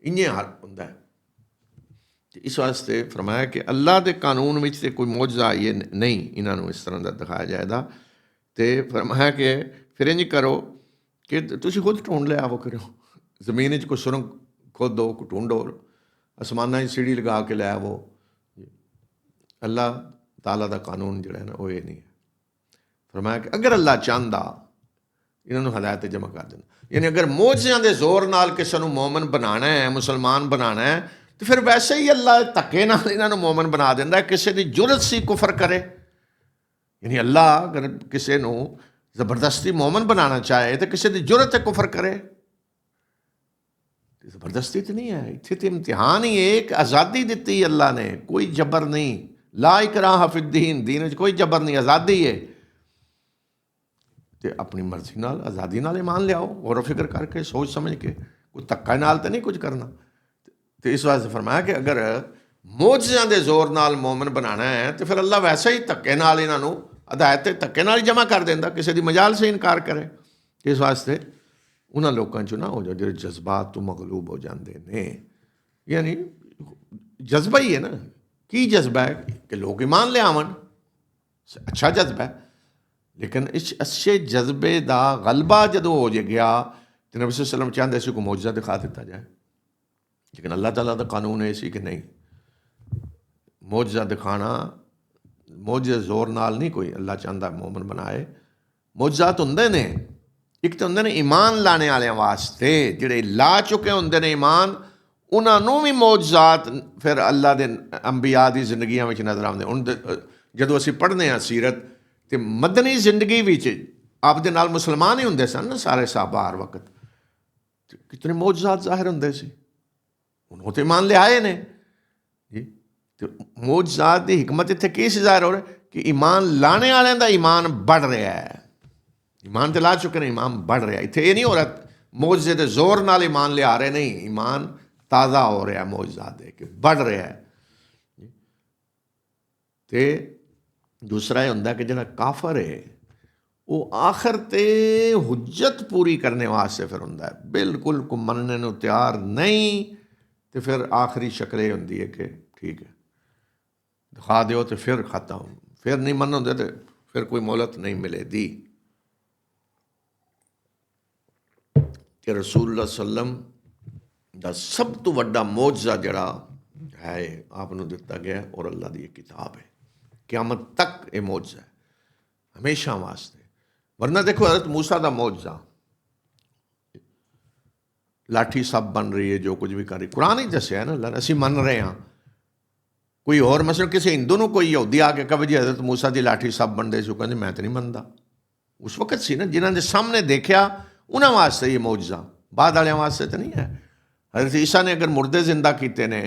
इं हाल होंदा है। इस वास्ते फरमाया कि अल्लाह के कानून में तो कोई मौजज़ा ये नहीं इन्हों इस तरह का दिखाया जाएगा। तो फरमाया कि फिर इंज करो कि तुसीं खुद ढूंढ लिया वो करो, जमीन कोई सुरंग खोदो, ढूंढो, आसमाना की सीढ़ी लगा के लै आवो। अल्लाह ताला का कानून जिहड़ा है ना वो ये नहीं है। फरमाया कि अगर अल्लाह चाहता इन्होंने हदायत जमा कर देना, यानी अगर मोजिज़िਆਂ ਦੇ ਜ਼ੋਰ ਨਾਲ ਕਿਸੇ ਨੂੰ ਮੂਮਨ ਬਣਾਉਣਾ ਹੈ, मुसलमान बनाना है, तो फिर वैसे ही अल्लाह धक्के नाल इन्होंने मोमन बना देंदा है। किसी की जुरत सी कुफर करे, यानी अल्लाह अगर किसी को जबरदस्ती मोमन बनाना चाहे तो किसी की जुरत है कुफर करे, जबरदस्ती तो नहीं है। इत्थे तो इम्तिहान ही एक आज़ादी दी अल्लाह ने, कोई जबर नहीं। ला इकराह फिद्दीन, दीन कोई जबर नहीं, आज़ादी है। तो अपनी मर्जी नाल आज़ादी नाल ईमान लियाओ, गौर फिक्र करके सोच समझ के, कोई धक्का नाल तो नहीं कुछ करना। तो इस वास्ते फरमाया कि अगर मोजिज़िਆਂ ਦੇ ਜ਼ੋਰ ਨਾਲ मोमन बनाना है तो फिर अल्लाह वैसे ही धक्के नाल इन्हां नूं हदायत धक्के नाल ही जमा कर देंदा, किसी की मजाल से इनकार करे। इस वास्ते उन्हां लोकां चों ना हो जाओ जिहड़े जज्बात तो मगलूब हो जाते हैं। यानी जज्बा ही है ना, की जज्बा है कि लोग ईमान ले आवन, अच्छा जज्बा है, लेकिन इस अच्छे जज्बे का गलबा जदों हो गया तो नबी सल्लल्लाहु अलैहि वसल्लम चाहते सी कोई मौजज़ा दिखा दिता जाए, लेकिन अल्लाह ताला का कानून ये सी कि नहीं, मौजज़ा दिखाना, मौजज़े जोर नाल नहीं कोई अल्लाह चाहता मोमन बनाए। मौजज़ात हुंदे ने, एक तो हुंदे ने ईमान लाने वालियां वास्ते, जिहड़े ला चुके हुंदे ने ईमान, उन्होंने भी मौजज़ात फिर अल्लाह के अंबिया की जिंदगियां में नज़र आते। हुण जदों असीं पढ़ने हैं सीरत, तो मदनी जिंदगी विच आपदे नाल मुसलमान ही हुंदे सन ना सारे साहबा हर वक्त, कितने मौजज़ात ज़ाहिर हुंदे सी, हुण वो तो ईमान ले आए ने जी। तो मौजज़ात की हिकमत इत्थे की ज़ाहिर हो रहा है कि ईमान लाने वालियां दा ईमान बढ़ रहा है। ईमान तो ला चुके हैं, ईमान बढ़ रहा है। इत्थे ये नहीं हो रहा मौजज़े दे जोर नाल ईमान लिया रहे, नहीं, ईमान ताज़ा हो रहा है मौजज़ात दे के, बढ़ रहा है। तो दूसरा यह होंदा कि जिहड़ा काफर है वो आखिर ते हुज्जत पूरी करने वास्ते फिर होंदा है, बिल्कुल को मनने नूं तैयार नहीं, तो फिर आखिरी शक्ल ये होंदी है कि ठीक है दिखा दो तो फिर खत्म, फिर नहीं मन होंदे तो फिर कोई मोहलत नहीं मिलेगी। कि रसूलुल्लाह सल्लम दा सब तो वड्डा मौजज़ा जिहड़ा है आपनूं दिता गया और अल्लाह की किताब है, क़यामत तक ये मौजज़ा है, हमेशा वास्ते। वरना देखो हज़रत मूसा का मौजज़ा, लाठी सब बन रही है, जो कुछ भी कर रही, कुरान ही दस्या है ना अल्लाह ने, असीं मन रहे हैं। कोई होर मसलन किसी हिंदू नूं कोई यहूदी आके कहे जी हज़रत मूसा की लाठी सब बनते सी, कहते मैं तो नहीं मनता। उस वक्त सी ना जिन्होंने सामने देखा उन्होंने वास्ते ये मौजज़ा, बाद वालियां वास्ते तो नहीं है। हज़रत ईसा ने अगर मुर्दे जिंदा किए ने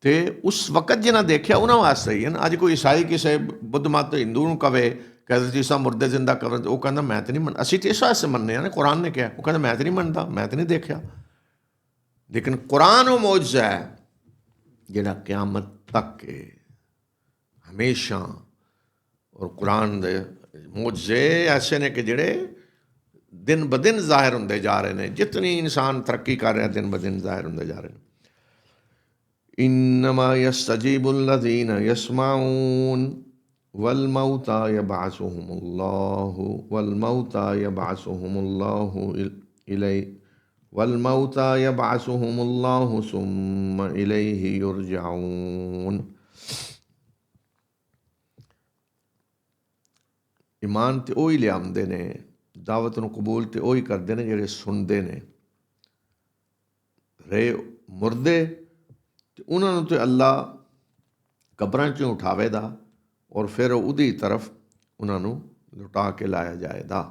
तो उस वक्त जिन्हें देखा उन्होंने वास्ते ही है ना। अज कोई ईसाई किसी बुद्ध मत हिंदू नूं कहे कि हज़रत ईसा मुर्दे जिंदा कर, वो कहता मैं तो नहीं मन, असीं तो इस वास्ते मनने ना, कुरान ने कहा, वो कहता मैं तो नहीं मनता, मैं तो नहीं देखा। लेकिन कुरान वो मौजज़ा है जिहड़ा क़यामत तक है, हमेशा। और कुरान दे मौजज़े ऐसे ने कि जिहड़े दिन ब दिन ज़ाहिर होंदे जा रहे हैं, जितनी इंसान तरक्की कर रहा है दिन ब दिन ज़ाहिर होंदे जा रहे हैं। इन्नमा यस्तजीबुल्लज़ीना यस्माऊन वल मौता यबअसुहुमुल्लाहु वल मौता यबअसुहुमुल्लाहु इलैहि वल मौता यबअसुहुमुल्लाहु सुम्मा इलैहि युरजऊन। ईमान तो वही ले आते ने, दावत नूं कबूल तो वही करते हैं जिहड़े सुनते ने। रहे मुर्दे तो उन्होंने तो अल्लाह कब्रां चों उठावेगा और फिर उहदी तरफ उन्होंने लुटा के लाया जाएगा।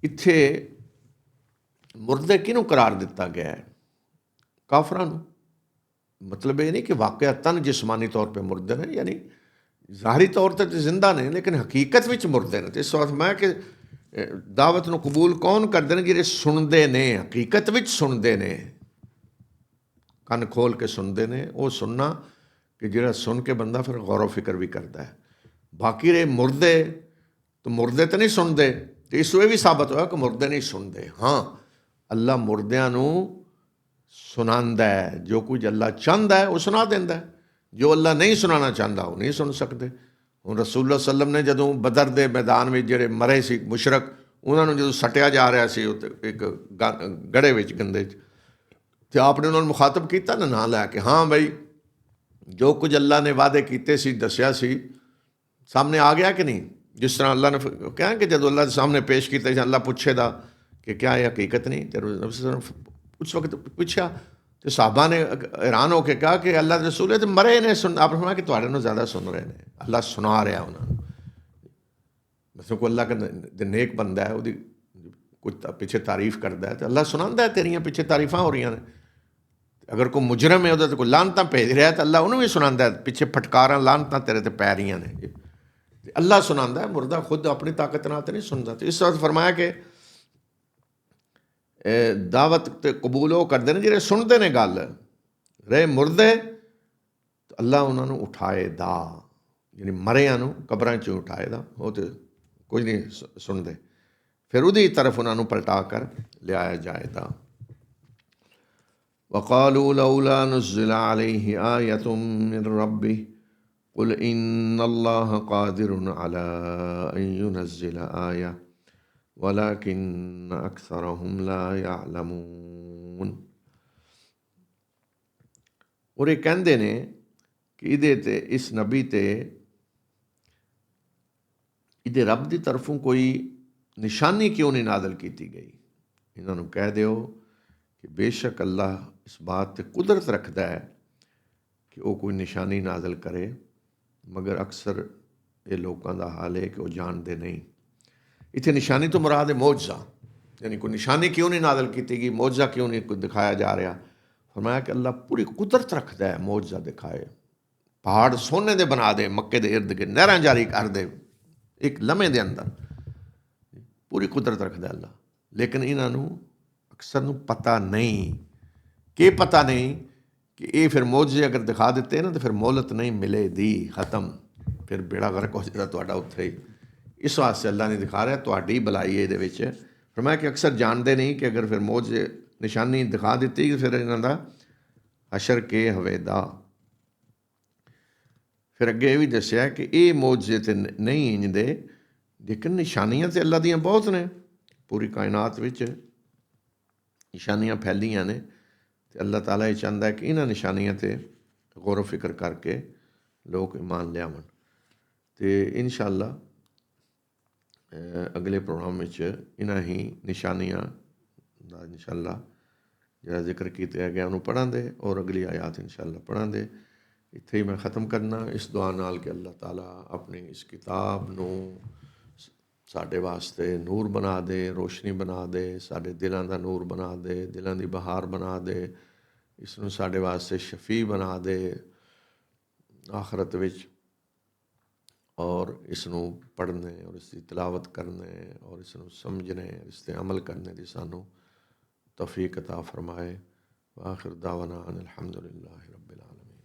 इत्थे मुर्दे किहनूं करार दिता गया है? काफरां नूं। मतलब ये नहीं कि वाकयातन जिस्मानी तौर पर मुर्दे ने, यानी ज़ाहरी तौर पर तो जिंदा ने लेकिन हकीकत विच मुर्दे ने। तो इस वक्त मैं कि दावत नूं कबूल कौन करते हैं? जिहड़े सुनते ने, हकीकत विच सुनते ने, कन खोल के सुनते ने। वो सुनना कि जिहड़ा सुन के बंदा फिर गौर फिक्र भी करता है। बाकी रहे मुर्दे, तो मुर्दे तो नहीं सुनते, तो इस वे भी साबित होया कि मुर्दे नहीं सुनते। हाँ, अल्लाह मुर्दियां नूं सुनांदा है, जो कुछ अल्लाह चाहता है वो सुना देंदा है, जो अल्लाह नहीं सुनाना चाहता वो नहीं सुन सकते। हुण रसूलुल्लाह सल्लम ने जदों बदर दे मैदान में जिहड़े मरे सी मुशरक, ਉਹਨਾਂ ਨੂੰ ਜਦੋਂ ਸੱਟਿਆ ਜਾ ਰਿਹਾ ਸੀ ਉੱਤੇ ਇੱਕ ਗੜੇ ਵਿੱਚ ਗੰਦੇ 'ਚ, ਤੇ ਆਪ ਨੇ ਉਹਨਾਂ ਨੂੰ ਮੁਖਾਤਬ ਕੀਤਾ ਨਾ ਨਾਂ ਲੈ ਕੇ, ਹਾਂ ਬਈ ਜੋ ਕੁਝ ਅੱਲਾ ਨੇ ਵਾਅਦੇ ਕੀਤੇ ਸੀ, ਦੱਸਿਆ ਸੀ, ਸਾਹਮਣੇ ਆ ਗਿਆ ਕਿ ਨਹੀਂ। ਜਿਸ ਤਰ੍ਹਾਂ ਅੱਲਾ ਨੇ ਕਿਹਾ ਕਿ ਜਦੋਂ ਅੱਲਾ ਦੇ ਸਾਹਮਣੇ ਪੇਸ਼ ਕੀਤਾ ਸੀ, ਅੱਲਾ ਪੁੱਛੇਗਾ ਕਿ ਕਿਆ ਇਹ ਹਕੀਕਤ ਨਹੀਂ, ਤੇ ਉਸ ਵਕਤ ਪੁੱਛਿਆ ਤੇ ਸਾਹਬਾ ਨੇ ਹੈਰਾਨ ਹੋ ਕੇ ਕਿਹਾ ਕਿ ਅੱਲਾ ਦੇ ਰਸੂਲ ਤੇ ਮਰੇ ਨੇ ਸੁਣ, ਆਪ ਨੇ ਕਿ ਤੁਹਾਡੇ ਨੂੰ ਜ਼ਿਆਦਾ ਸੁਣ ਰਹੇ ਨੇ, ਅੱਲਾ ਸੁਣਾ ਰਿਹਾ ਉਹਨਾਂ ਨੂੰ। ਮਤਲਬ ਕੋਈ ਅੱਲਾ ਦਾ ਨੇਕ ਬੰਦਾ ਹੈ, ਉਹਦੀ ਕੁਝ ਪਿੱਛੇ ਤਾਰੀਫ ਕਰਦਾ ਹੈ, ਤੇ ਅੱਲਾ ਸੁਣਾਉਂਦਾ ਤੇਰੀਆਂ ਪਿੱਛੇ ਤਾਰੀਫਾਂ ਹੋ ਰਹੀਆਂ ਨੇ। ਅਗਰ ਕੋਈ ਮੁਜਰਮ ਹੈ ਉਹਦੇ ਤੇ ਕੋਈ ਲਾਹਨਤਾਂ ਭੇਜ ਰਿਹਾ, ਤਾਂ ਅੱਲਾ ਉਹਨੂੰ ਵੀ ਸੁਣਾਉਂਦਾ ਪਿੱਛੇ ਫਟਕਾਰਾਂ ਲਾਹਨਤਾਂ ਤੇਰੇ ਤੇ ਪੈ ਰਹੀਆਂ ਨੇ। ਤੇ ਅੱਲਾ ਸੁਣਾਉਂਦਾ, ਮੁਰਦਾ ਖੁਦ ਆਪਣੀ ਤਾਕਤ ਨਾਲ ਤਾਂ ਨਹੀਂ ਸੁਣਦਾ। ਤੇ ਇਸ ਵਾਰ ਫਰਮਾਇਆ ਕਿ ਦਾਵਤ ਤੇ ਕਬੂਲ ਉਹ ਕਰਦੇ ਨੇ ਜਿਹੜੇ ਸੁਣਦੇ ਨੇ ਗੱਲ, ਰਹੇ ਮੁਰਦੇ ਅੱਲਾ ਉਹਨਾਂ ਨੂੰ ਉਠਾਏਦਾ, ਯਾਨੀ ਮਰਿਆਂ ਨੂੰ ਕਬਰਾਂ 'ਚੋਂ ਉਠਾਏਦਾ, ਉਹ ਤੇ ਕੁਝ ਨਹੀਂ ਸੁਣਦੇ, ਫਿਰ ਉਹਦੀ ਤਰਫ ਉਹਨਾਂ ਨੂੰ ਪਲਟਾ ਕਰ ਲਿਆਇਆ ਜਾਏਗਾ। وقالوا لولا نزل عليه آية من ربه قل إن الله قادر على أن ينزل آية ولكن أكثرهم لا يعلمون। اور یہ کہندے نے کہ ਇਹਦੇ ਤੇ ਇਸ ਨਬੀ ਤੇ ਇਹਦੇ ਰੱਬ ਦੀ ਤਰਫੋਂ ਕੋਈ ਨਿਸ਼ਾਨੀ ਕਿਉਂ ਨਹੀਂ ਨਾਜ਼ਲ ਕੀਤੀ ਗਈ। ਇਹਨਾਂ ਨੂੰ ਕਹਿ ਦਿਓ ਕਿ ਬੇਸ਼ੱਕ ਅੱਲਾ ਇਸ ਬਾਤ 'ਤੇ ਕੁਦਰਤ ਰੱਖਦਾ ਹੈ ਕਿ ਉਹ ਕੋਈ ਨਿਸ਼ਾਨੀ ਨਾਜ਼ਲ ਕਰੇ, ਮਗਰ ਅਕਸਰ ਇਹ ਲੋਕਾਂ ਦਾ ਹਾਲ ਹੈ ਕਿ ਉਹ ਜਾਣਦੇ ਨਹੀਂ। ਇੱਥੇ ਨਿਸ਼ਾਨੀ ਤੋਂ ਮੁਰਾਦ ਹੈ ਮੌਜਜ਼ਾ, ਯਾਨੀ ਕੋਈ ਨਿਸ਼ਾਨੀ ਕਿਉਂ ਨਹੀਂ ਨਾਜ਼ਲ ਕੀਤੀ ਗਈ, ਮੌਜਜ਼ਾ ਕਿਉਂ ਨਹੀਂ ਕੋਈ ਦਿਖਾਇਆ ਜਾ ਰਿਹਾ। ਫਰਮਾਇਆ ਕਿ ਅੱਲਾ ਪੂਰੀ ਕੁਦਰਤ ਰੱਖਦਾ ਹੈ, ਮੌਜਜ਼ਾ ਦਿਖਾਏ, ਪਹਾੜ ਸੋਨੇ ਦੇ ਬਣਾ ਦੇ, ਮੱਕੇ ਦੇ ਇਰਦ ਗਿਰਦ ਨਹਿਰਾਂ ਜਾਰੀ ਕਰ ਦੇ ਇੱਕ ਲਮਹੇ ਦੇ ਅੰਦਰ, ਪੂਰੀ ਕੁਦਰਤ ਰੱਖਦਾ ਅੱਲਾ। ਲੇਕਿਨ ਇਹਨਾਂ ਨੂੰ ਅਕਸਰ ਨੂੰ ਪਤਾ ਨਹੀਂ। ਕਿ ਪਤਾ ਨਹੀਂ ਕਿ ਇਹ ਫਿਰ ਮੌਜਜ਼ੇ ਅਗਰ ਦਿਖਾ ਦਿੱਤੇ ਨਾ ਤਾਂ ਫਿਰ ਮੌਲਤ ਨਹੀਂ ਮਿਲੇਗੀ, ਖਤਮ, ਫਿਰ ਬੇੜਾ ਗਰਕ ਹੋ ਜਾਏਗਾ ਤੁਹਾਡਾ ਉੱਥੇ ਹੀ। ਇਸ ਵਾਸਤੇ ਅੱਲਾ ਨੇ ਦਿਖਾ ਰਿਹਾ ਤੁਹਾਡੀ ਭਲਾਈ ਇਹਦੇ ਵਿੱਚ। ਫਰਮਾਇਆ ਕਿ ਅਕਸਰ ਜਾਣਦੇ ਨਹੀਂ ਕਿ ਅਗਰ ਫਿਰ ਮੌਜਜ਼ੇ ਨਿਸ਼ਾਨੀ ਦਿਖਾ ਦਿੱਤੀ ਫਿਰ ਇਹਨਾਂ ਦਾ ਹਸ਼ਰ ਕੇ ਹਵੇਦਾ। ਫਿਰ ਅੱਗੇ ਇਹ ਵੀ ਦੱਸਿਆ ਕਿ ਇਹ ਮੌਜਜ਼ੇ ਤੇ ਨਹੀਂ ਇੰਜਦੇ, ਲੇਕਿਨ ਨਿਸ਼ਾਨੀਆਂ ਤਾਂ ਅੱਲਾ ਦੀਆਂ ਬਹੁਤ ਨੇ, ਪੂਰੀ ਕਾਇਨਾਤ ਵਿੱਚ ਨਿਸ਼ਾਨੀਆਂ ਫੈਲੀਆਂ ਨੇ। ਅਤੇ ਅੱਲਾਹ ਤਾਲਾ ਇਹ ਚਾਹੁੰਦਾ ਹੈ ਕਿ ਇਹਨਾਂ ਨਿਸ਼ਾਨੀਆਂ 'ਤੇ ਗੌਰ ਫਿਕਰ ਕਰਕੇ ਲੋਕ ਈਮਾਨ ਲਿਆਵਣ। ਅਤੇ ਇਨਸ਼ਾ ਅੱਲਾ ਅਗਲੇ ਪ੍ਰੋਗਰਾਮ ਵਿੱਚ ਇਹਨਾਂ ਹੀ ਨਿਸ਼ਾਨੀਆਂ ਦਾ ਇਨਸ਼ਾ ਅੱਲਾ ਜਿਹੜਾ ਜ਼ਿਕਰ ਕੀਤਾ ਗਿਆ ਉਹਨੂੰ ਪੜ੍ਹਾਂਗੇ, ਔਰ ਅਗਲੀ ਆਇਆਤ ਇਨਸ਼ਾ ਅੱਲਾ ਪੜ੍ਹਾਂਗੇ। ਇੱਥੇ ਹੀ ਮੈਂ ਖ਼ਤਮ ਕਰਨਾ ਇਸ ਦੁਆ ਨਾਲ ਕਿ ਅੱਲਾਹ ਤਾਲਾ ਆਪਣੀ ਇਸ ਕਿਤਾਬ ਨੂੰ ਸਾਡੇ ਵਾਸਤੇ ਨੂਰ ਬਣਾ ਦੇ, ਰੋਸ਼ਨੀ ਬਣਾ ਦੇ, ਸਾਡੇ ਦਿਲਾਂ ਦਾ ਨੂਰ ਬਣਾ ਦੇ, ਦਿਲਾਂ ਦੀ ਬਹਾਰ ਬਣਾ ਦੇ, ਇਸ ਨੂੰ ਸਾਡੇ ਵਾਸਤੇ ਸ਼ਫੀ ਬਣਾ ਦੇ ਆਖਰਤ ਵਿੱਚ, ਔਰ ਇਸ ਨੂੰ ਪੜ੍ਹਨੇ ਔਰ ਇਸ ਦੀ ਤਿਲਾਵਤ ਕਰਨੇ ਔਰ ਇਸ ਨੂੰ ਸਮਝਣੇ, ਇਸ 'ਤੇ ਅਮਲ ਕਰਨੇ ਦੀ ਸਾਨੂੰ ਤੌਫੀਕ ਅਤਾ ਫਰਮਾਏ। ਆਖਿਰ ਦਾਵਨਾ ਅਨ ਅਲਹਮਦੁਲਿल्लाहि रब्बिल आलमीन।